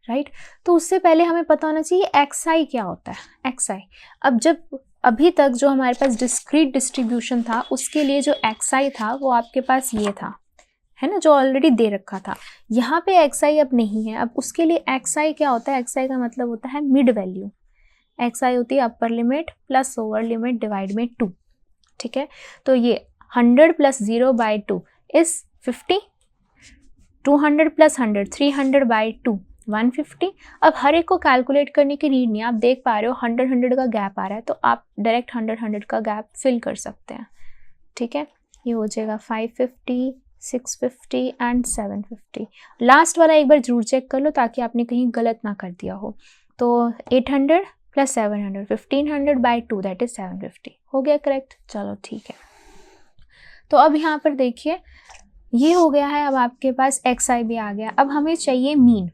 राइट। तो उससे पहले हमें पता होना चाहिए एक्स क्या होता है। एक्स अब जब अभी तक जो हमारे पास डिस्क्रीट डिस्ट्रीब्यूशन था उसके लिए जो एक्स था वो आपके पास ये था, है ना, जो ऑलरेडी दे रखा था। यहाँ पे एक्स अब नहीं है। अब उसके लिए एक्स क्या होता है? एक्स का मतलब होता है मिड वैल्यू। एक्स होती है upper limit plus lower limit divide में 2। ठीक है, तो ये 100 + 0/2 इज 50, 200 + 100 300/2 150। अब हर एक को कैलकुलेट करने की नीड नहीं है, आप देख पा रहे हो 100 का गैप आ रहा है, तो आप डायरेक्ट 100 का गैप फिल कर सकते हैं। ठीक है, ये हो जाएगा 550, 650 एंड 750। लास्ट वाला एक बार जरूर चेक कर लो ताकि आपने कहीं गलत ना कर दिया हो। तो 800 + 700 1500/2 दैट इज 750 हो गया करेक्ट। चलो ठीक है, तो अब यहाँ पर देखिए ये हो गया है। अब आपके पास एक्स भी आ गया। अब हमें चाहिए मीन।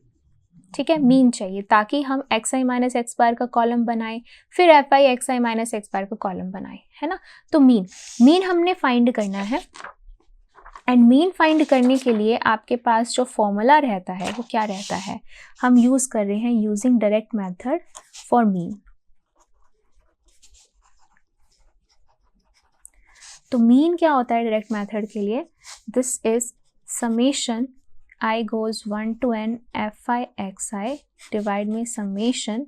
ठीक है, मीन चाहिए ताकि हम xi - x बार का कॉलम बनाएं, फिर fi xi - x बार का कॉलम बनाएं, है ना। तो मीन हमने फाइंड करना है, एंड मीन फाइंड करने के लिए आपके पास जो फॉर्मूला रहता है वो क्या रहता है? हम यूज कर रहे हैं using direct method for mean. तो मीन क्या होता है डायरेक्ट मेथड के लिए? This is summation i goes 1 to n fi xi divide में summation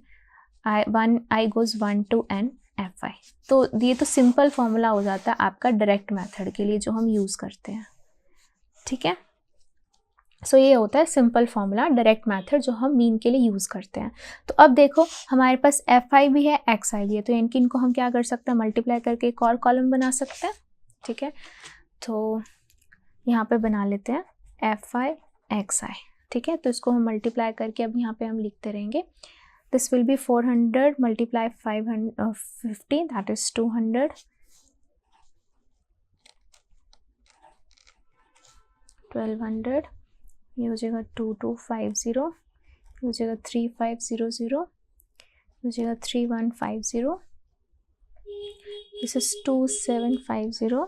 i goes 1 to n fi। तो ये तो सिंपल फॉर्मूला हो जाता है आपका डायरेक्ट मेथड के लिए जो हम यूज़ करते हैं। ठीक है, सो ये होता है सिंपल फॉर्मूला डायरेक्ट मेथड जो हम मीन के लिए यूज़ करते हैं। तो अब देखो हमारे पास fi भी है xi भी है, तो इनको हम क्या कर सकते हैं? मल्टीप्लाई करके एक और कॉलम बना सकते हैं। ठीक है, तो यहाँ पे बना लेते हैं fi xi। ठीक है, तो इसको हम मल्टीप्लाई करके अब यहाँ पे हम लिखते रहेंगे, this will be 400 multiply 550, that is 200, 1200, ये हो जाएगा 2250, ये हो जाएगा 3500, हो जाएगा 3150, this is 2750,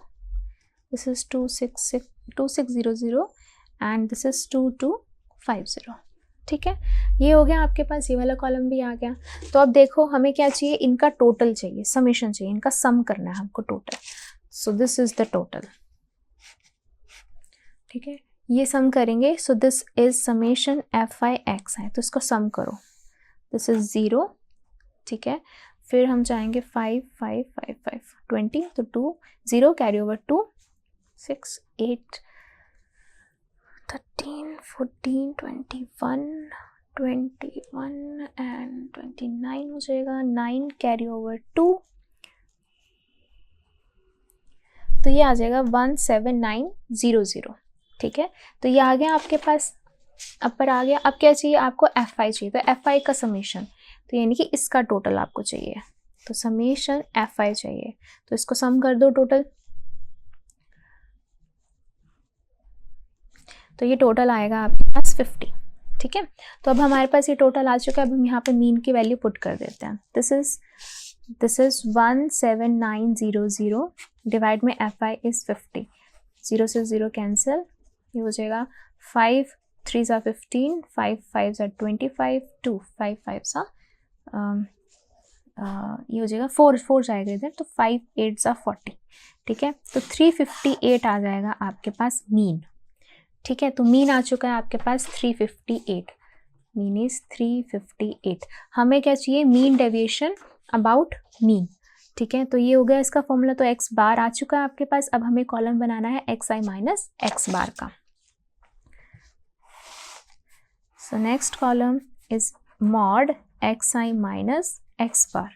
this is 2600 and this is 2250. ठीक है, ये हो गया आपके पास, ये वाला कॉलम भी आ गया. तो अब देखो हमें क्या चाहिए, इनका टोटल चाहिए, समेशन चाहिए, इनका सम करना है हमको total. So this is the total. ठीक है, ये सम करेंगे. सो दिस इज समेशन fi(x) है, तो इसको सम करो. This is 0. ठीक है, फिर हम जाएंगे 5 5 5 5 20, तो 2 0 कैरी ओवर 2 6 8 13 14 21 21 एंड 29 हो जाएगा. 9 कैरी ओवर 2, तो ये आ जाएगा 17900. ठीक है, तो ये आ गया आपके पास, अपर आ गया. अब क्या चाहिए आपको, fi चाहिए. तो fi का समेशन, तो यानी कि इसका टोटल आपको चाहिए. तो समेशन fi चाहिए, तो इसको सम कर दो टोटल. तो ये टोटल आएगा आपके पास 50. ठीक है, तो अब हमारे पास ये टोटल आ चुका है. अब हम यहाँ पे मीन की वैल्यू पुट कर देते हैं. दिस इज 17900 डिवाइड में fi इज 50. 0 से 0 कैंसिल, ये हो जाएगा 5 3 are 15, 5 5 are 25, 2 5 5 ये हो जाएगा 4 जाएगा इधर, तो 5 8 are 40. ठीक है, तो 358 आ जाएगा आपके पास मीन. ठीक है, तो मीन आ चुका है आपके पास 358. Mean is 358. हमें क्या चाहिए, मीन डेविएशन अबाउट मीन. ठीक है, तो ये हो गया इसका फॉर्मूला. तो x बार आ चुका है आपके पास. अब हमें कॉलम बनाना है xi माइनस x बार का. So next column is mod xi minus x बार.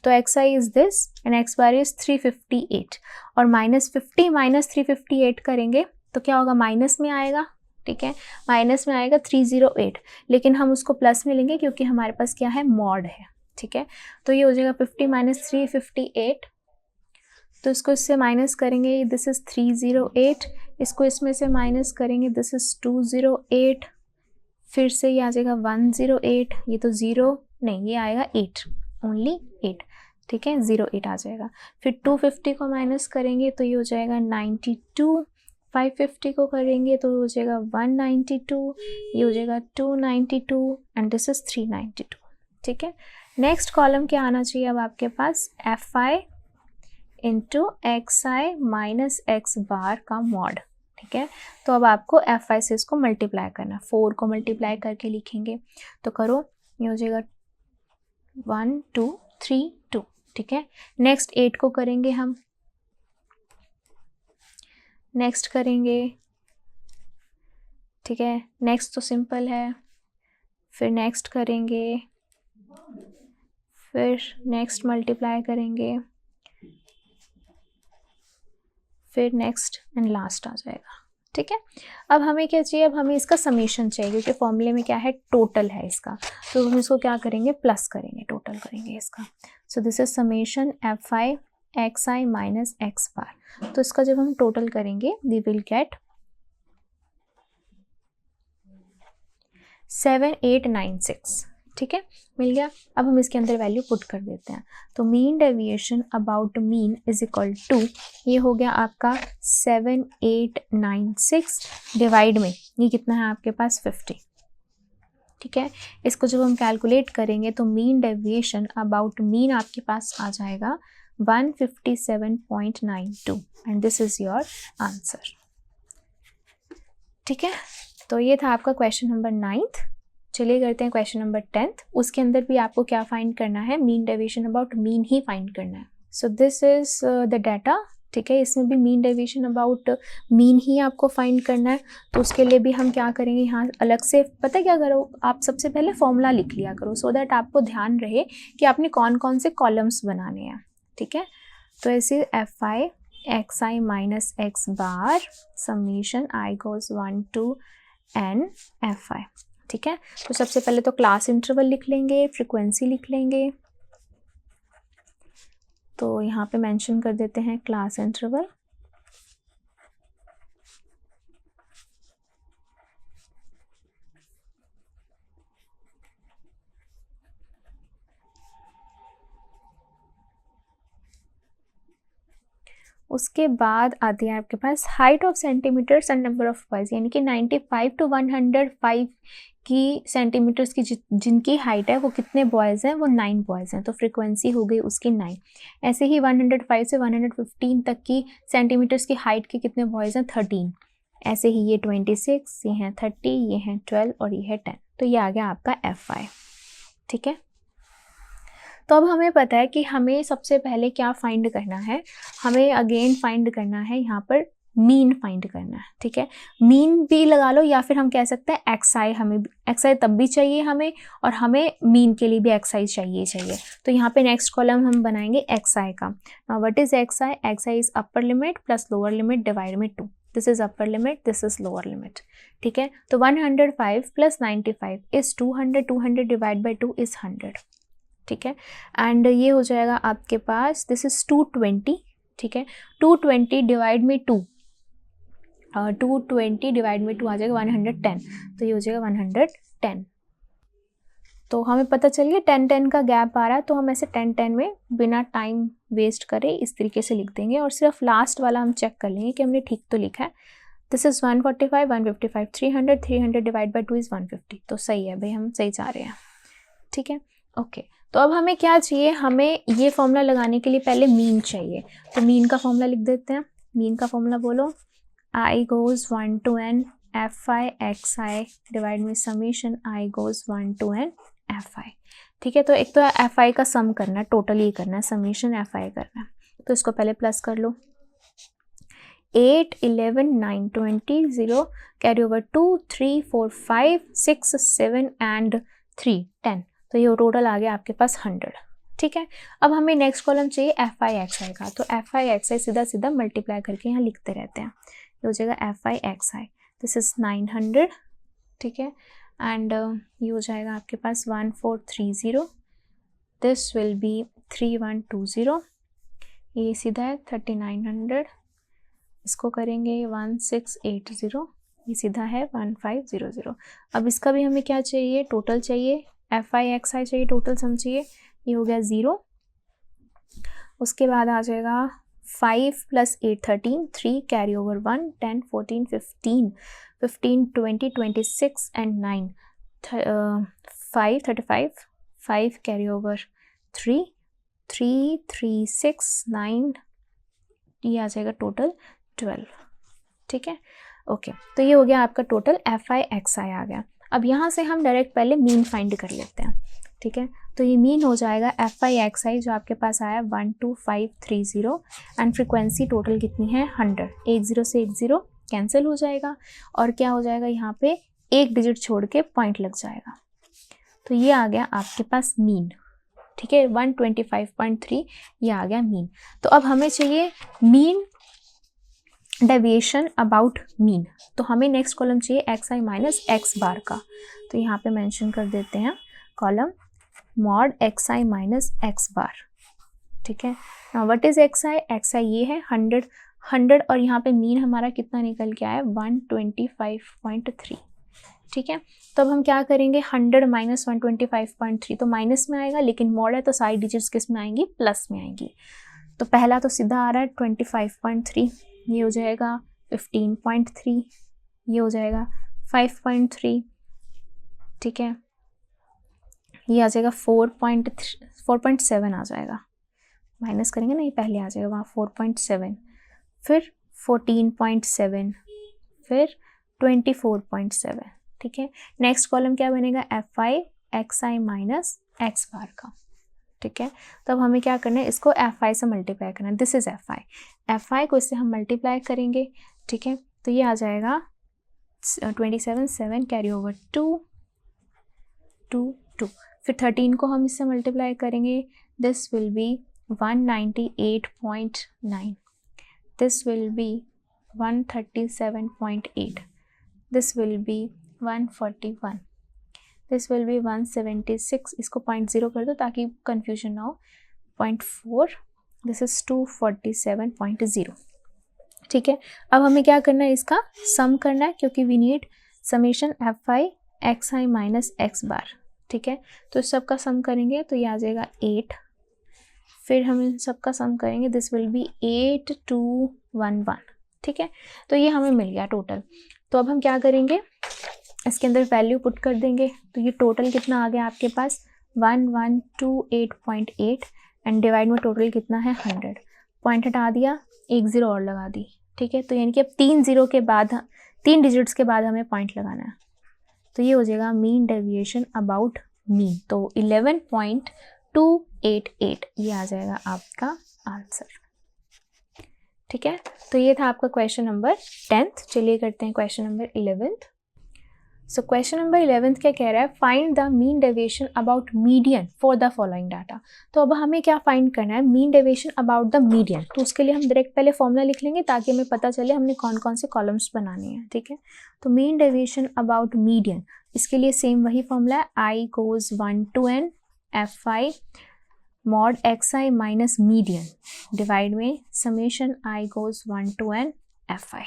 तो xi is this and x bar is 358. और -50 माइनस 358 करेंगे तो क्या होगा, माइनस में आएगा. ठीक है, माइनस में आएगा 308, लेकिन हम उसको प्लस में लेंगे क्योंकि हमारे पास क्या है, मॉड है. ठीक है, तो ये हो जाएगा 50 माइनस 358. तो इसको इससे माइनस करेंगे, दिस इज 308. इसको इसमें से माइनस करेंगे, दिस इज 208. फिर से ये आ जाएगा 108. ये तो 0 नहीं, ये आएगा 8, ओनली 8. ठीक है, 08 आ जाएगा. फिर 250 को माइनस करेंगे तो ये हो जाएगा 92. 550 को करेंगे तो हो जाएगा 192. ये हो जाएगा 292 एंड दिस इज 392. ठीक है, नेक्स्ट कॉलम क्या आना चाहिए अब आपके पास, fi into xi minus x बार का मॉड. ठीक है, तो अब आपको fi से इसको मल्टीप्लाई करना है. 4 को मल्टीप्लाई करके लिखेंगे, तो करो. ये हो जाएगा 1 2 3 2. ठीक है, नेक्स्ट 8 को करेंगे हम. नेक्स्ट करेंगे. ठीक है, नेक्स्ट तो सिंपल है. फिर नेक्स्ट करेंगे, फिर नेक्स्ट मल्टीप्लाई करेंगे, फिर नेक्स्ट एंड लास्ट आ जाएगा. ठीक है, अब हमें क्या चाहिए, अब हमें इसका समेशन चाहिए क्योंकि फॉर्मूले में क्या है, टोटल है इसका. तो हम इसको क्या करेंगे, प्लस करेंगे, टोटल करेंगे इसका. सो this is summation fi xi minus x बार. तो इसका जब हम टोटल करेंगे वी विल गेट 7896. ठीक है, मिल गया. अब हम इसके अंदर वैल्यू पुट कर देते हैं. तो mean deviation about mean is equal to, ये हो गया आपका 7896 डिवाइड में ये कितना है आपके पास 50. ठीक है, इसको जब हम कैलकुलेट करेंगे तो मीन डेविएशन अबाउट मीन आपके पास आ जाएगा 157.92 and this is your answer. ठीक है, तो ये था आपका क्वेश्चन नंबर 9th. चलिए करते हैं क्वेश्चन नंबर 10th. उसके अंदर भी आपको क्या फाइंड करना है, mean deviation about mean he find करना है. सो दिस इज द डाटा. ठीक है, इसमें भी mean deviation about mean he आपको फाइंड करना है. तो उसके लिए भी हम क्या करेंगे, यहाँ अलग से पता है क्या करो, आप सबसे पहले फॉर्मूला लिख लिया करो सो दैट आपको ध्यान रहे कि आपने कौन कौन से कॉलम्स बनाने हैं. ठीक है, तो ऐसे fi xi minus x bar summation i goes 1 to n fi. ठीक है, तो सबसे पहले तो क्लास इंटरवल लिख लेंगे, फ्रीक्वेंसी लिख लेंगे। तो यहाँ पे मेंशन कर देते हैं क्लास इंटरवल। उसके बाद आती है आपके पास height of centimetres and number of boys, यानी कि 95 to 105 की सेंटीमीटर्स की जिनकी हाइट है वो कितने बॉयज़ हैं, वो 9 बॉयज़ हैं, तो फ्रीक्वेंसी हो गई उसकी 9। ऐसे ही 105 से 115 तक की सेंटीमीटर्स की हाइट के कितने बॉयज़ हैं, 13। ऐसे ही ये 26, ये हैं 30, ये हैं 12 और ये है 10। तो ये आ गया आपका FI। ठीक है, तो अब हमें पता है कि हमें सबसे पहले क्या फाइंड करना है, हमें अगेन फाइंड करना है यहाँ पर मीन फाइंड करना है। ठीक है, मीन भी लगा लो या फिर हम कह सकते हैं एक्सआई, हमें एक्सआई तब भी चाहिए हमें, और हमें मीन के लिए भी एक्सआई चाहिए। तो यहाँ पे नेक्स्ट कॉलम हम बनाएंगे एक्सआई का। Now what is XI? XI is upper limit plus lower limit divide में 2। This is upper limit, this is lower limit. ठीक है, तो 105 plus 95 is 200, 200 divide by 2 is 100। ठीक है, एंड ये हो जाएगा आपके पास, दिस इज 220। ठीक है, 220 डिवाइड में 2, 220 डिवाइड में 2 आ जाएगा 110, तो ये हो जाएगा 110। तो हमें पता चल गया 10-10 का गैप आ रहा है, तो हम ऐसे 10-10 में बिना टाइम वेस्ट करे इस तरीके से लिख देंगे, और सिर्फ लास्ट वाला हम चेक कर लेंगे कि हमने ठीक तो लिखा है। This is 145, 155, 300, 300 divide by 2 is 150। तो सही है भाई, हम सही जा रहे हैं। ठीक है, ओके। तो अब हमें क्या चाहिए, हमें ये फॉर्मूला लगाने के लिए पहले मीन चाहिए, तो मीन का फॉर्मूला लिख देते हैं। मीन का फॉर्मूला बोलो, I goes 1 to n fi xi divide में summation I goes 1 to n fi। ठीक है, तो एक तो fi का सम करना है, टोटल ही करना है, समीशन fi करना है, तो इसको पहले प्लस कर लो। 8, 11, 9, 20, 0 कैरी ओवर 2, 3, 4, 5, 6, 7 एंड 3, 10। तो ये टोटल आ गया आपके पास 100। ठीक है, अब हमें नेक्स्ट कॉलम चाहिए FI XI का, तो FI XI सीधा सीधा मल्टीप्लाई करके यहाँ लिखते रहते हैं। ये हो जाएगा FI XI, दिस इज 900। ठीक है, एंड ये हो जाएगा आपके पास 1430, दिस विल बी 3120, ये सीधा है 3900, इसको करेंगे 1680, ये सीधा है 1500। अब इसका भी हमें क्या चाहिए, टोटल चाहिए, FI XI चाहिए, टोटल सम चाहिए। ये हो गया 0। उसके बाद आ जाएगा 5 plus 8 13, 3 carry over 1, 10 14 15 15 20 26 and 9 5 35, 5 carry over 3 3 3 6 9, ये आ जाएगा टोटल 12। ठीक है, ओके। तो ये हो गया आपका टोटल FI XI आ गया। अब यहाँ से हम डायरेक्ट पहले मीन फाइंड कर लेते हैं। ठीक है, तो ये मीन हो जाएगा FI XI जो आपके पास आया 12530, एंड फ्रीक्वेंसी टोटल कितनी है 100। 10 से 10 कैंसिल हो जाएगा, और क्या हो जाएगा यहाँ पे एक डिजिट छोड़ के पॉइंट लग जाएगा, तो ये आ गया आपके पास मीन। ठीक है, 125.3 ये आ गया मीन। तो अब हमें चाहिए मीन डेविएशन अबाउट मीन, तो हमें नेक्स्ट कॉलम चाहिए XI माइनस X बार का, तो यहाँ पे मेंशन कर देते हैं column mod XI minus X bar. ठीक है, now what is XI? XI ये है 100 और यहाँ पे मीन हमारा कितना निकल के आया 125.3। ठीक है, तो अब हम क्या करेंगे, 100 माइनस 125.3 तो माइनस में आएगा, लेकिन मॉड है तो सारी डिजिट्स किस में आएंगी, प्लस में आएंगी। तो पहला तो सीधा आ रहा है 25.3, ये हो जाएगा 15.3, ये हो जाएगा 5.3। ठीक है, ये आ जाएगा 4.7 आ जाएगा, माइनस करेंगे ना, ये पहले आ जाएगा वहाँ 4.7, फिर 14.7, फिर 24.7। ठीक है, नेक्स्ट कॉलम क्या बनेगा, FI XI माइनस X बार का। ठीक है, तो अब हमें क्या करना है, इसको FI से मल्टीप्लाई करना है, दिस इज FI को इससे हम मल्टीप्लाई करेंगे। ठीक है, तो ये आ जाएगा 27 7 कैरी ओवर 2 2 2, फिर 13 को हम इससे मल्टीप्लाई करेंगे, this will B 198.9, this will B 137.8, this will B 141, this will B 176, इसको 0.0 कर दो ताकि कंफ्यूजन ना हो, 0.4, दिस इज 247.0। ठीक है, अब हमें क्या करना है, इसका सम करना है क्योंकि we need summation fi xi minus x bar. ठीक है, तो इस सब का सम करेंगे तो ये आ जाएगा 8, फिर हम इन सब का सम करेंगे, दिस विल बी 8211। ठीक है, तो ये हमें मिल गया टोटल। तो अब हम क्या करेंगे, इसके अंदर वैल्यू पुट कर देंगे, तो ये टोटल कितना आ गया आपके पास 1128.8 एंड डिवाइड में टोटल कितना है 100, पॉइंट हटा दिया, एक ज़ीरो और लगा दी। ठीक है, तो यानी कि अब 3 ज़ीरो के बाद, 3 डिजिट्स के बाद हमें पॉइंट लगाना है, तो ये हो जाएगा मीन डेविएशन अबाउट मीन, तो 11.288 ये आ जाएगा आपका आंसर। ठीक है, तो ये था आपका क्वेश्चन नंबर 10th। चलिए करते हैं क्वेश्चन नंबर 11th। सो क्वेश्चन नंबर 11th क्या कह रहा है, find the mean deviation about median for the following data. तो अब हमें क्या फाइंड करना है, mean deviation about the median. तो उसके लिए हम डायरेक्ट पहले फॉर्मूला लिख लेंगे ताकि हमें पता चले हमने कौन कौन से कॉलम्स बनाने हैं। ठीक है, तो मीन डेविएशन अबाउट मीडियन, इसके लिए सेम वही फॉर्मूला है, i goes 1 to n fi mod xi minus median divide में summation i goes 1 to n fi।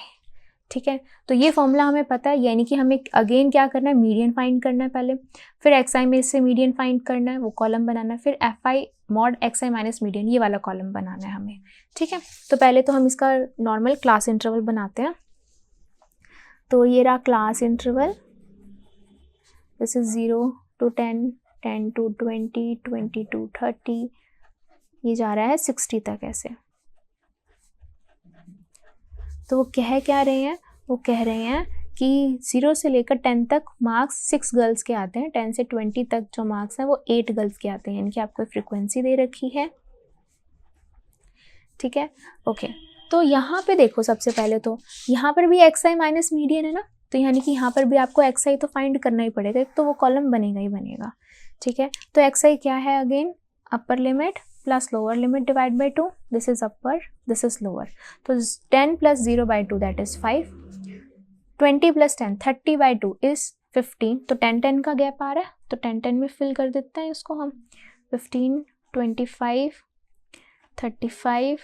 ठीक है, तो ये फॉर्मूला हमें पता है, यानी कि हमें अगेन क्या करना है, मीडियन फाइंड करना है पहले, फिर xi में से मीडियन फाइंड करना है, वो कॉलम बनाना है, फिर fi mod xi minus median ये वाला कॉलम बनाना है हमें। ठीक है, तो पहले तो हम इसका नॉर्मल क्लास इंटरवल बनाते हैं। तो ये रहा class interval, this is 0 to 10, 10 to 20, 20 to 30, ये जा रहा है 60 तक ऐसे। तो वो कह क्या रहे हैं, वो कह रहे हैं कि 0 से लेकर 10 तक मार्क्स 6 गर्ल्स के आते हैं, 10 से 20 तक जो मार्क्स हैं वो 8 गर्ल्स के आते हैं, यानी कि आपको फ्रीक्वेंसी दे रखी है। ठीक है, ओके, तो यहाँ पे देखो, सबसे पहले तो यहाँ पर भी xi माइनस मीडियन है ना, तो यानी कि यहाँ पर भी आपको xi तो फाइंड करना ही पड़ेगा, एक तो वो कॉलम बनेगा ही बनेगा। ठीक है, तो xi क्या है, again upper limit plus lower limit divide by 2, this is upper, this is lower, तो 10 plus 0 by 2 that is 5, 20 plus 10 30 by 2 is 15, तो 10 का गैप आ रहा है, तो 10 में फिल कर देते हैं इसको हम, 15, 25, 35,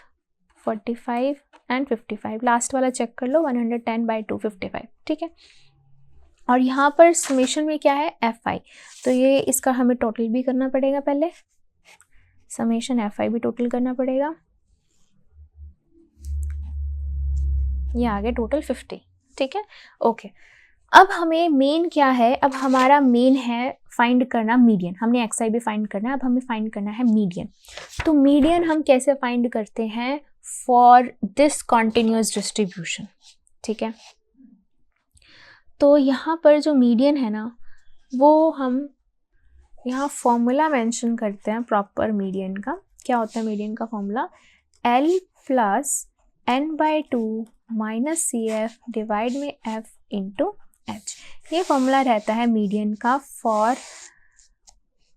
45 एंड 55, लास्ट वाला चेक कर लो, 110 बाई 2 55। ठीक है, और यहाँ पर समेशन में क्या है fi, तो ये इसका हमें टोटल भी करना पड़ेगा, पहले समेशन fi भी टोटल करना पड़ेगा, ये आ गया टोटल 50। ठीक है, ओके, अब हमें मेन क्या है, अब हमारा मेन है फाइंड करना मीडियन, हमने xi भी फाइंड करना है, अब हमें फाइंड करना है मीडियन। तो मीडियन हम कैसे फाइंड करते हैं, फॉर दिस कॉन्टिन्यूअस डिस्ट्रीब्यूशन। ठीक है, तो यहाँ पर जो मीडियन है ना, वो हम यहाँ फॉर्मूला मेंशन करते हैं प्रॉपर मीडियन का। क्या होता है मीडियन का formula, L plus n by 2 minus C F divide में f इंटू h, ये फॉर्मूला रहता है मीडियन का for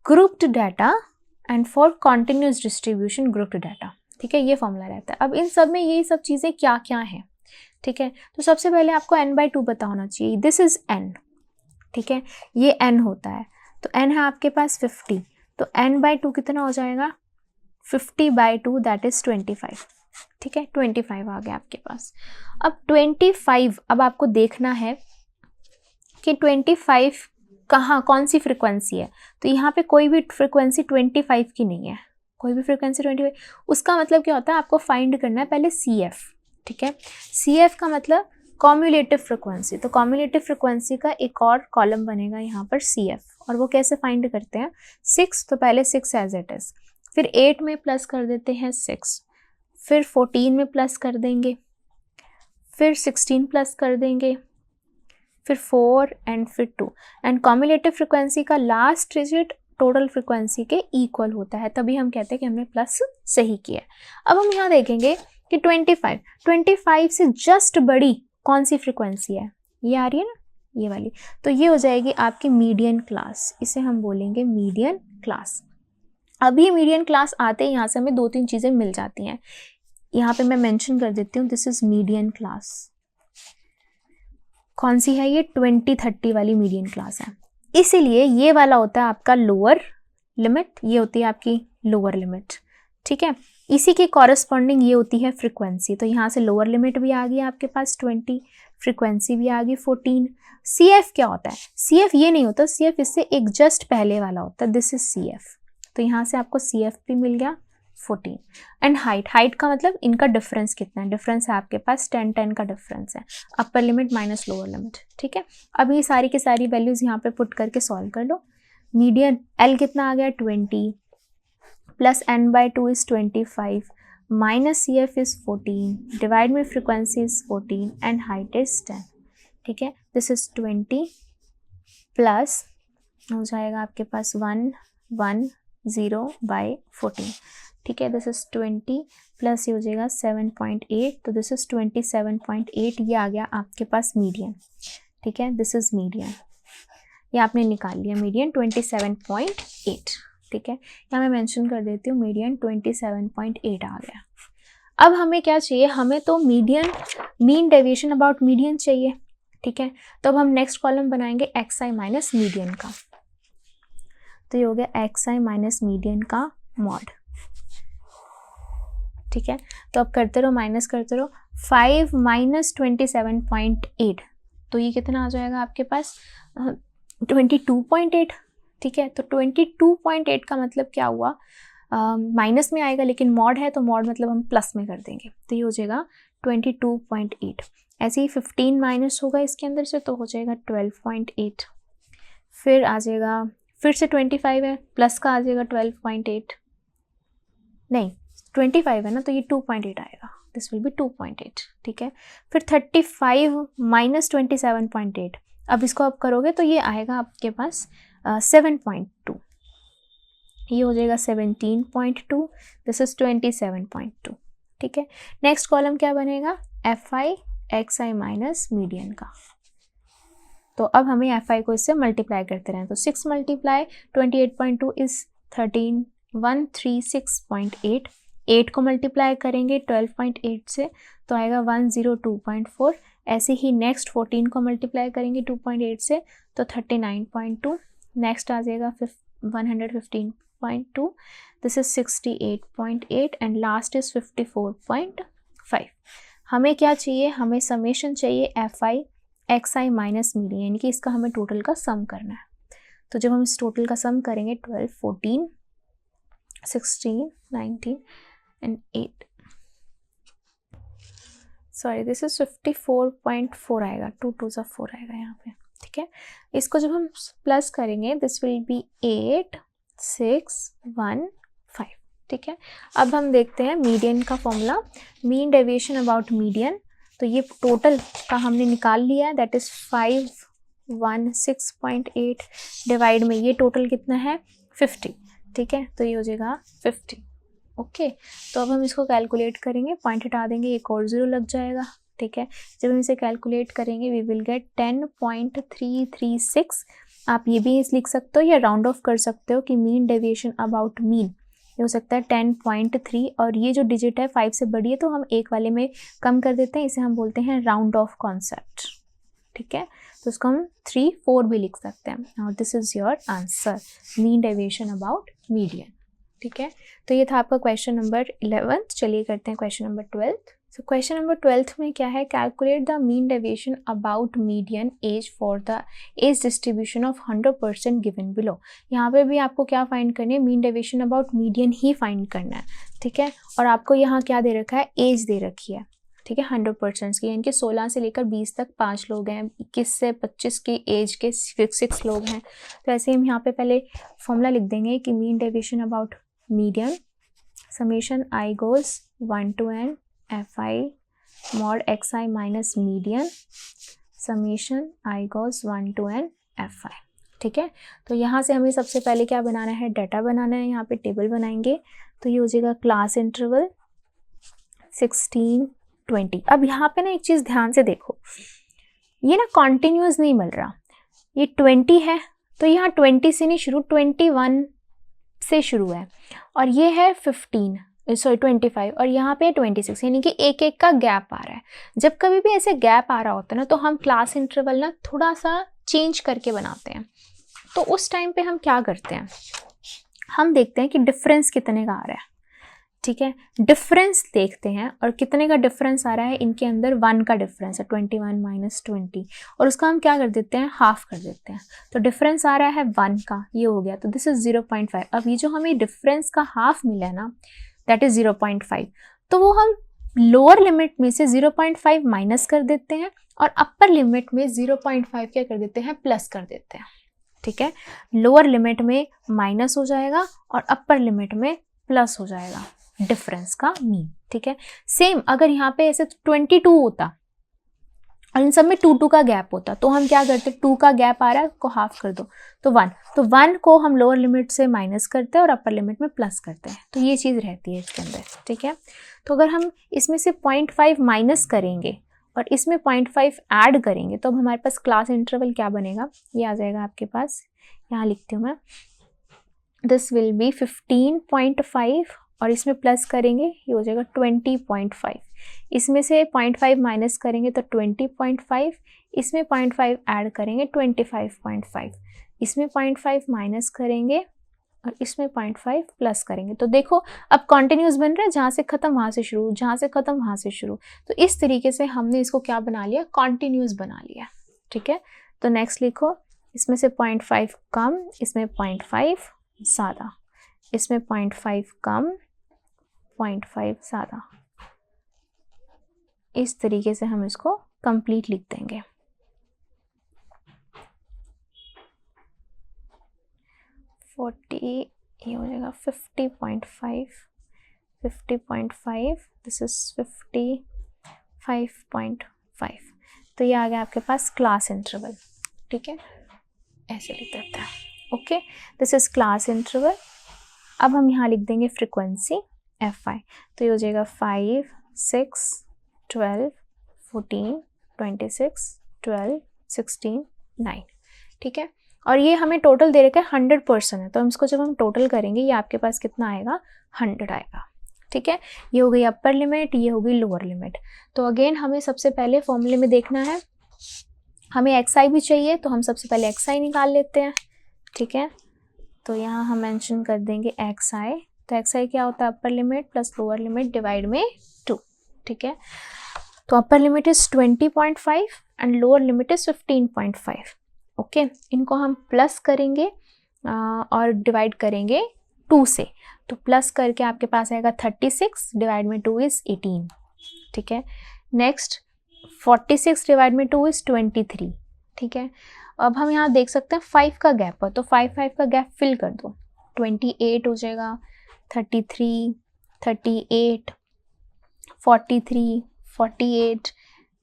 grouped data and for continuous distribution grouped data. ठीक है, ये फॉर्मूला रहता है। अब इन सब में ये सब चीज़ें क्या क्या हैं। ठीक है, तो सबसे पहले आपको n बाई 2 पता होना चाहिए, दिस इज n। ठीक है, ये n होता है, तो n है आपके पास 50, तो n बाई 2 कितना हो जाएगा, 50 बाई 2 दैट इज 25। ठीक है, 25 आ गया आपके पास। अब 25, अब आपको देखना है कि 25 कहाँ, कौन सी फ्रिक्वेंसी है, तो यहाँ पे कोई भी फ्रिक्वेंसी 25 की नहीं है, कोई भी फ्रिक्वेंसी 25। उसका मतलब क्या होता है, आपको फाइंड करना है पहले CF। ठीक है, CF का मतलब कॉम्युलेटिव फ्रिक्वेंसी, तो कॉम्युलेटिव फ्रिक्वेंसी का एक और कॉलम बनेगा यहाँ पर CF, और वो कैसे फाइंड करते हैं, 6, तो पहले 6 एज इट इज, फिर 8 में प्लस कर देते हैं 6, फिर 14 में प्लस कर देंगे, फिर 16 प्लस कर देंगे, फिर 4 एंड फिर 2, एंड कॉम्युलेटिव फ्रिक्वेंसी का लास्ट डिजिट टोटल फ्रिक्वेंसी के इक्वल होता है, तभी हम कहते हैं कि हमने प्लस सही किया। अब हम यहाँ देखेंगे कि 25 से जस्ट बड़ी कौन सी फ्रिक्वेंसी है, ये आ रही है ना, ये वाली, तो ये हो जाएगी आपकी मीडियन क्लास, इसे हम बोलेंगे मीडियन क्लास। अभी मीडियन क्लास आते ही यहाँ से हमें 2-3 चीज़ें मिल जाती हैं, यहाँ पे मैं मेंशन कर देती हूँ, दिस इज मीडियन क्लास। कौन सी है ये, 20-30 वाली मीडियन क्लास है। इसीलिए ये वाला होता है आपका लोअर लिमिट, ये होती है आपकी लोअर लिमिट, ठीक है। इसी के कॉरस्पॉन्डिंग ये होती है फ्रीक्वेंसी। तो यहाँ से लोअर लिमिट भी आ गई आपके पास 20, फ्रीक्वेंसी भी आ गई 14। सी एफ क्या होता है? सी एफ ये नहीं होता, सी एफ इससे एक जस्ट पहले वाला होता है, दिस इज सी एफ। तो यहाँ से आपको सी एफ भी मिल गया 14। एंड हाइट, हाइट का मतलब इनका डिफरेंस कितना है? डिफरेंस है आपके पास 10 का डिफरेंस है, upper limit minus lower limit, ठीक है। अब ये सारी की सारी वैल्यूज यहाँ पे पुट करके सॉल्व कर लो। मीडियन एल कितना आ गया 20 plus n by 2 is 25 minus C F is 14 divide में frequency is 14 and height is 10, ठीक है। दिस इज 20 प्लस हो जाएगा आपके पास 110 बाई 14, ठीक है। दिस इज 20 प्लस ये हो जाएगा 7.8, तो दिस इज 27.8। ये आ गया आपके पास मीडियन, ठीक है। दिस इज मीडियन, ये आपने निकाल लिया मीडियन 27.8, ठीक है। यहाँ मैं मेंशन कर देती हूँ मीडियन 27.8 आ गया। अब हमें क्या चाहिए? हमें तो median, mean deviation about median चाहिए, ठीक है। तो अब हम नेक्स्ट कॉलम बनाएंगे एक्स आई माइनस मीडियन का। तो ये हो गया एक्स आई माइनस मीडियन का मॉड, ठीक है। तो अब करते रहो, माइनस करते रहो। 5 माइनस 27.8, तो ये कितना आ जाएगा आपके पास? 22.8, ठीक है। तो 22.8 का मतलब क्या हुआ? माइनस में आएगा, लेकिन मॉड है तो मॉड मतलब हम प्लस में कर देंगे, तो ये हो जाएगा 22.8। ऐसे ही 15 माइनस होगा इसके अंदर से, तो हो जाएगा 12.8। फिर आ जाएगा, फिर से 25 है, प्लस का आ जाएगा 12.8, नहीं 25 है ना, तो ये 2.8 आएगा, दिस विल बी 2.8, ठीक है। फिर 35 माइनस 27.8, अब इसको आप करोगे तो ये आएगा आपके पास 7.2, ये हो जाएगा 17.2, दिस इज 27.2, ठीक है। नेक्स्ट कॉलम क्या बनेगा? F i x i minus median का। तो अब हमें एफ आई को इससे मल्टीप्लाई करते रहें, तो 6 मल्टीप्लाई 28.2 इज 136.8, 8 को मल्टीप्लाई करेंगे 12.8 से तो आएगा 102.4। ऐसे ही नेक्स्ट 14 को मल्टीप्लाई करेंगे 2.8 से तो 39.2, नेक्स्ट आ जाएगा 115.2, this is 68.8 and last is 54.5। हमें क्या चाहिए? हमें समेशन चाहिए F i x i minus median, यानी कि इसका हमें टोटल का सम करना है। तो जब हम इस टोटल का सम करेंगे 12, 14, 16, 19 एंड 8, सॉरी दिस इज 54.4 आएगा, 2 2 सा 4 आएगा यहाँ पे, ठीक है। इसको जब हम प्लस करेंगे दिस विल बी 8, 6, 1, 5, ठीक है। अब हम देखते हैं मीडियन का formula, mean deviation about median. तो ये टोटल का हमने निकाल लिया है, दैट इज 516.8 डिवाइड में ये टोटल कितना है 50, ठीक है। तो ये हो जाएगा 50, ओके। तो अब हम इसको कैलकुलेट करेंगे, पॉइंट हटा देंगे, एक और 0 लग जाएगा, ठीक है। जब हम इसे कैलकुलेट करेंगे वी विल गेट 10.336। आप ये भी लिख सकते हो या राउंड ऑफ कर सकते हो कि मीन डेविएशन अबाउट मीन, ये हो सकता है 10.3, और ये जो डिजिट है 5 से बड़ी है तो हम एक वाले में कम कर देते हैं, इसे हम बोलते हैं राउंड ऑफ कॉन्सेप्ट, ठीक है। तो उसको हम 3, 4 भी लिख सकते हैं। और this is your answer, mean deviation about median, ठीक है। तो ये था आपका क्वेश्चन नंबर 11। चलिए करते हैं question number 12। So question number 12 में क्या है? Calculate the mean deviation about median age for the age distribution of 100% given below. यहाँ पे भी आपको क्या फाइंड करनी है? मीन डेविएशन अबाउट मीडियन ही फाइंड करना है, ठीक है। और आपको यहाँ क्या दे रखा है? एज दे रखी है, ठीक है, 100% की, यानी कि 16 से लेकर 20 तक 5 लोग हैं, 21 से 25 की एज के 6 लोग हैं। तो ऐसे हम यहाँ पे पहले फॉर्मूला लिख देंगे कि mean deviation about median summation i goes 1 to n f i mod x i minus median summation i goes 1 to n f i, ठीक है। तो यहाँ से हमें सबसे पहले क्या बनाना है? डाटा बनाना है, यहाँ पे टेबल बनाएंगे। तो ये हो जाएगा क्लास इंटरवल 16, 20। अब यहाँ पे ना एक चीज़ ध्यान से देखो, ये ना कॉन्टिन्यूस नहीं मिल रहा, ये 20 है तो यहाँ 20 से नहीं शुरू, 21 से शुरू है, और ये है 25 और यहाँ पे 26, यानी कि एक एक का गैप आ रहा है। जब कभी भी ऐसे गैप आ रहा होता है ना तो हम क्लास इंटरवल ना थोड़ा सा चेंज करके बनाते हैं, तो उस टाइम पे हम क्या करते हैं, हम देखते हैं कि डिफरेंस कितने का आ रहा है, ठीक है, डिफरेंस देखते हैं और कितने का डिफरेंस आ रहा है, इनके अंदर 1 का डिफरेंस है, 21 माइनस 20, और उसका हम क्या कर देते हैं, हाफ कर देते हैं, तो डिफरेंस आ रहा है 1 का, ये हो गया, तो दिस इज 0.5। अब ये जो हमें डिफरेंस का हाफ मिला है ना, दैट इज 0.5, तो वो हम लोअर लिमिट में से 0.5 माइनस कर देते हैं और अपर लिमिट में 0.5 क्या कर देते हैं, प्लस कर देते हैं, ठीक है, लोअर लिमिट में माइनस हो जाएगा और अपर लिमिट में प्लस हो जाएगा डिफरेंस का मीन, ठीक है। सेम अगर यहाँ पे ऐसे 22 होता और इन सब में 2 का गैप होता, तो हम क्या करते, 2 का गैप आ रहा है, को हाफ कर दो तो 1, तो 1 को हम लोअर लिमिट से माइनस करते हैं और अपर लिमिट में प्लस करते हैं, तो ये चीज़ रहती है इसके अंदर, ठीक है। तो अगर हम इसमें से 0.5 माइनस करेंगे और इसमें 0.5 ऐड करेंगे, तो अब हमारे पास क्लास इंटरवल क्या बनेगा, ये आ जाएगा आपके पास, यहाँ लिखती हूँ मैं, दिस विल बी 15.5 और इसमें प्लस करेंगे, ये हो जाएगा 20.5, इसमें से 0.5 माइनस करेंगे तो 20.5, इसमें 0.5 ऐड करेंगे 25.5, इसमें 0.5 माइनस करेंगे और इसमें 0.5 प्लस करेंगे, तो देखो अब कॉन्टिन्यूस बन रहा है, जहाँ से ख़त्म वहाँ से शुरू, जहाँ से ख़त्म वहाँ से शुरू, तो इस तरीके से हमने इसको क्या बना लिया, कॉन्टिन्यूस बना लिया, ठीक है। तो नेक्स्ट लिखो, इसमें से 0.5 कम, इसमें 0.5 ज़्यादा, इसमें 0.5 कम, 0.5 ज़्यादा, इस तरीके से हम इसको कंप्लीट लिख देंगे। ये हो जाएगा 50.5, दिस इज 55.5, तो ये आ गया आपके पास क्लास इंटरवल, ठीक है, ऐसे लिख देते हैं, okay, this is class interval. अब हम यहाँ लिख देंगे फ्रीक्वेंसी Fi, तो ये हो जाएगा 5, 6, 12, 14, 26, 12, 16, 9, ठीक है। और ये हमें टोटल दे रखा है 100% है, तो हम इसको जब हम टोटल करेंगे ये आपके पास कितना आएगा, 100 आएगा, ठीक है। ये हो गई अपर लिमिट, ये हो गई लोअर लिमिट। तो अगेन हमें सबसे पहले फॉर्मूले में देखना है, हमें xi भी चाहिए, तो हम सबसे पहले xi निकाल लेते हैं, ठीक है। तो यहाँ हम मेंशन कर देंगे xi, तो xi क्या होता है, upper limit plus lower limit divide में 2, ठीक है। तो upper limit is 20.5 and lower limit is 15.5, okay. इनको हम प्लस करेंगे और डिवाइड करेंगे 2 से, तो प्लस करके आपके पास आएगा 36 डिवाइड में 2 इज 18, ठीक है। नेक्स्ट 46 डिवाइड में 2 इज 23, ठीक है। अब हम यहाँ देख सकते हैं 5 का गैप है, तो 5 का गैप फिल कर दो, 28 हो जाएगा, 33, 38, 43, 48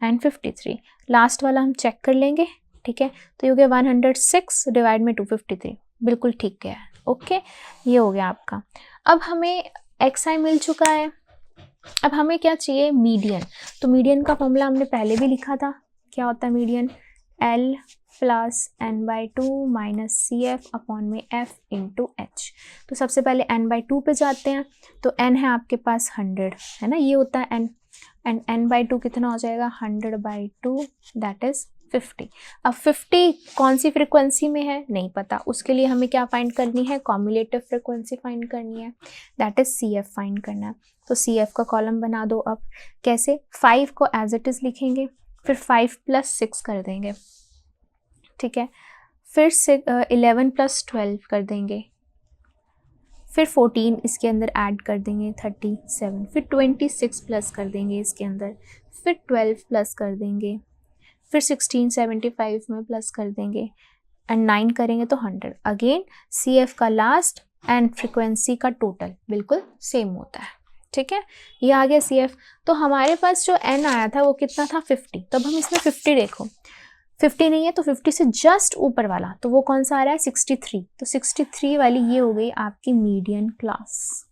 एंड 53, लास्ट वाला हम चेक कर लेंगे, ठीक है। तो ये हो गया 106 डिवाइड में 253, बिल्कुल ठीक गया है, ओके, ये हो गया आपका। अब हमें xi मिल चुका है, अब हमें क्या चाहिए, मीडियन। तो मीडियन का फॉर्मूला हमने पहले भी लिखा था, क्या होता है median, L plus n/2 minus CF upon में F इंटू H। तो सबसे पहले n/2 पे जाते हैं, तो n है आपके पास 100, है ना, ये होता है n, एंड n/2 कितना हो जाएगा, 100/2 दैट इज 50। अब 50 कौन सी फ्रिक्वेंसी में है नहीं पता, उसके लिए हमें क्या फाइंड करनी है, कॉम्युलेटिव फ्रिक्वेंसी फाइंड करनी है, दैट इज CF फाइंड करना है। तो CF का कॉलम बना दो। अब कैसे, 5 को एज इट इज़ लिखेंगे, फिर 5 + 6 कर देंगे, ठीक है, फिर 11 + 12 कर देंगे, फिर 14 इसके अंदर ऐड कर देंगे 37, फिर 26 प्लस कर देंगे इसके अंदर, फिर 12 प्लस कर देंगे, फिर 16 75 में प्लस कर देंगे एंड 9 करेंगे तो 100। अगेन CF का लास्ट एंड फ्रिक्वेंसी का टोटल बिल्कुल सेम होता है, ठीक है। ये आ गया CF। तो हमारे पास जो n आया था वो कितना था, 50। तब हम इसमें 50 देखो, 50 नहीं है तो 50 से जस्ट ऊपर वाला, तो वो कौन सा आ रहा है, 63। तो 63 वाली ये हो गई आपकी median class,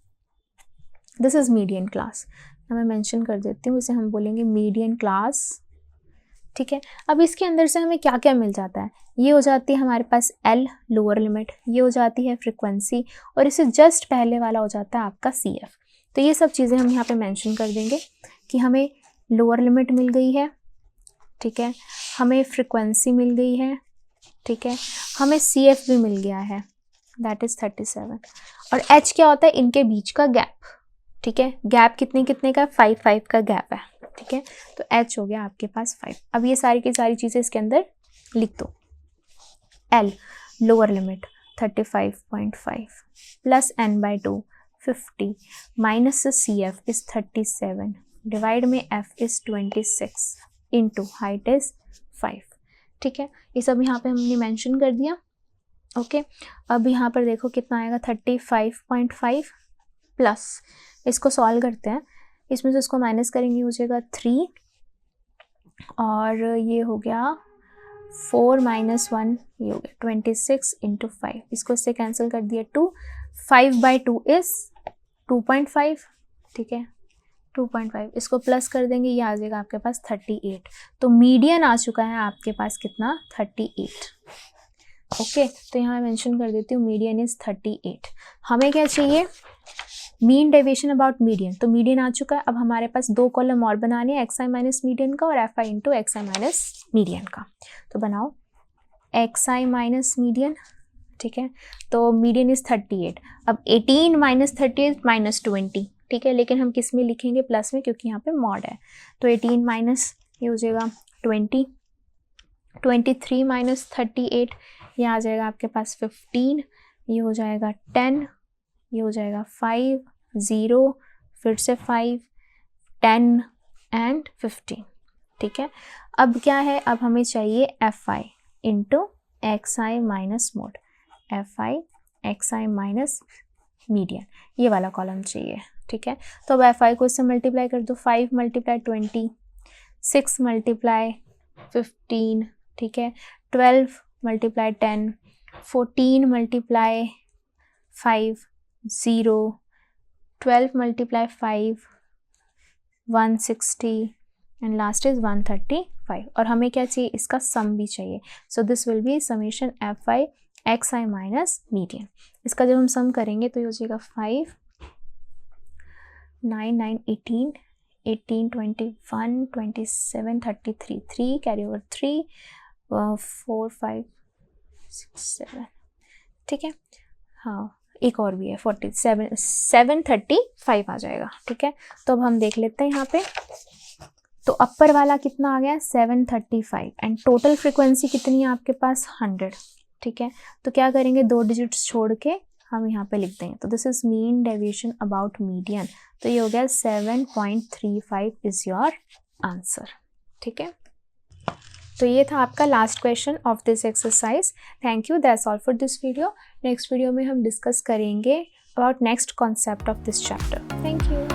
this is median class. मैं मेंशन कर देती हूँ, इसे हम बोलेंगे मीडियन क्लास, ठीक है। अब इसके अंदर से हमें क्या क्या मिल जाता है, ये हो जाती है हमारे पास L लोअर लिमिट, ये हो जाती है फ्रिक्वेंसी, और इससे जस्ट पहले वाला हो जाता है आपका CF। तो ये सब चीज़ें हम यहाँ पे मेंशन कर देंगे कि हमें लोअर लिमिट मिल गई है, ठीक है, हमें फ्रिक्वेंसी मिल गई है, ठीक है, हमें CF भी मिल गया है, दैट इज 37। और H क्या होता है, इनके बीच का गैप, ठीक है, गैप कितने कितने का, 5 का गैप है, ठीक है, तो H हो गया आपके पास 5। अब ये सारी की सारी चीज़ें इसके अंदर लिख दो। L lower limit 35.5 plus n/2 50 minus CF is 37 divide में F is 26 into height is 5, ठीक है, ये सब यहाँ पे हमने मेंशन कर दिया। ओके, अब यहाँ पर देखो कितना आएगा, 35.5 प्लस, इसको सॉल्व करते हैं, इसमें से इसको माइनस करेंगे, हो जाएगा 3 और ये हो गया 4 माइनस 1, ये हो गया 26 इंटू 5, इसको इससे कैंसिल कर दिया 2, 5/2 इज 2.5, ठीक है, 2.5, इसको प्लस कर देंगे, ये आ जाएगा आपके पास 38। तो मीडियन आ चुका है आपके पास कितना, 38। ओके, तो यहाँ मैं मेंशन कर देती हूँ मीडियन इज 38। हमें क्या चाहिए, मीन डेविएशन अबाउट मीडियन, तो मीडियन आ चुका है। अब हमारे पास 2 कॉलम और बनाने हैं, XI माइनस मीडियन का और FI into XI minus median का। तो बनाओ XI माइनस मीडियन, ठीक है, तो मीडियन इज 38। अब 18 माइनस 38 माइनस 20, ठीक है, लेकिन हम किस में लिखेंगे, प्लस में, क्योंकि यहाँ पे मॉड है। तो 18 माइनस ये हो जाएगा 20, 23 माइनस 38 ये आ जाएगा आपके पास 15, ये हो जाएगा 10, ये हो जाएगा 5, 0, फिर से 5, 10 एंड 15, ठीक है। अब क्या है, अब हमें चाहिए FI into XI minus mode, FI XI minus median, ये वाला कॉलम चाहिए, ठीक है। तो अब FI को इससे मल्टीप्लाई कर दो, 5 मल्टीप्लाई 20, 6 मल्टीप्लाई 15, ठीक है, 12 multiply 10, 14 multiply 5, 0, 12 multiply 5, 160 and last is 135। और हमें क्या चाहिए, इसका सम भी चाहिए। So this will be summation FI XI minus median. इसका जब हम सम करेंगे तो ये हो जाएगा 5, 9, 9, 18, 18, 21, 27, 33, 3 कैरी ओवर 3, 4, 5, 6, 7, ठीक है, हाँ एक और भी है 47, 735 आ जाएगा, ठीक है। तो अब हम देख लेते हैं यहाँ पे, तो अपर वाला कितना आ गया, 735 एंड टोटल फ्रिक्वेंसी कितनी है आपके पास, 100, ठीक है। तो क्या करेंगे, 2 डिजिट्स छोड़ के हम यहाँ पे लिख देंगे, तो this is mean deviation about median, तो ये हो गया 7.35 इज योर आंसर, ठीक है। तो ये था आपका last question of this exercise. Thank you, that's all for this video. Next video में हम डिस्कस करेंगे about next concept of this chapter. Thank you.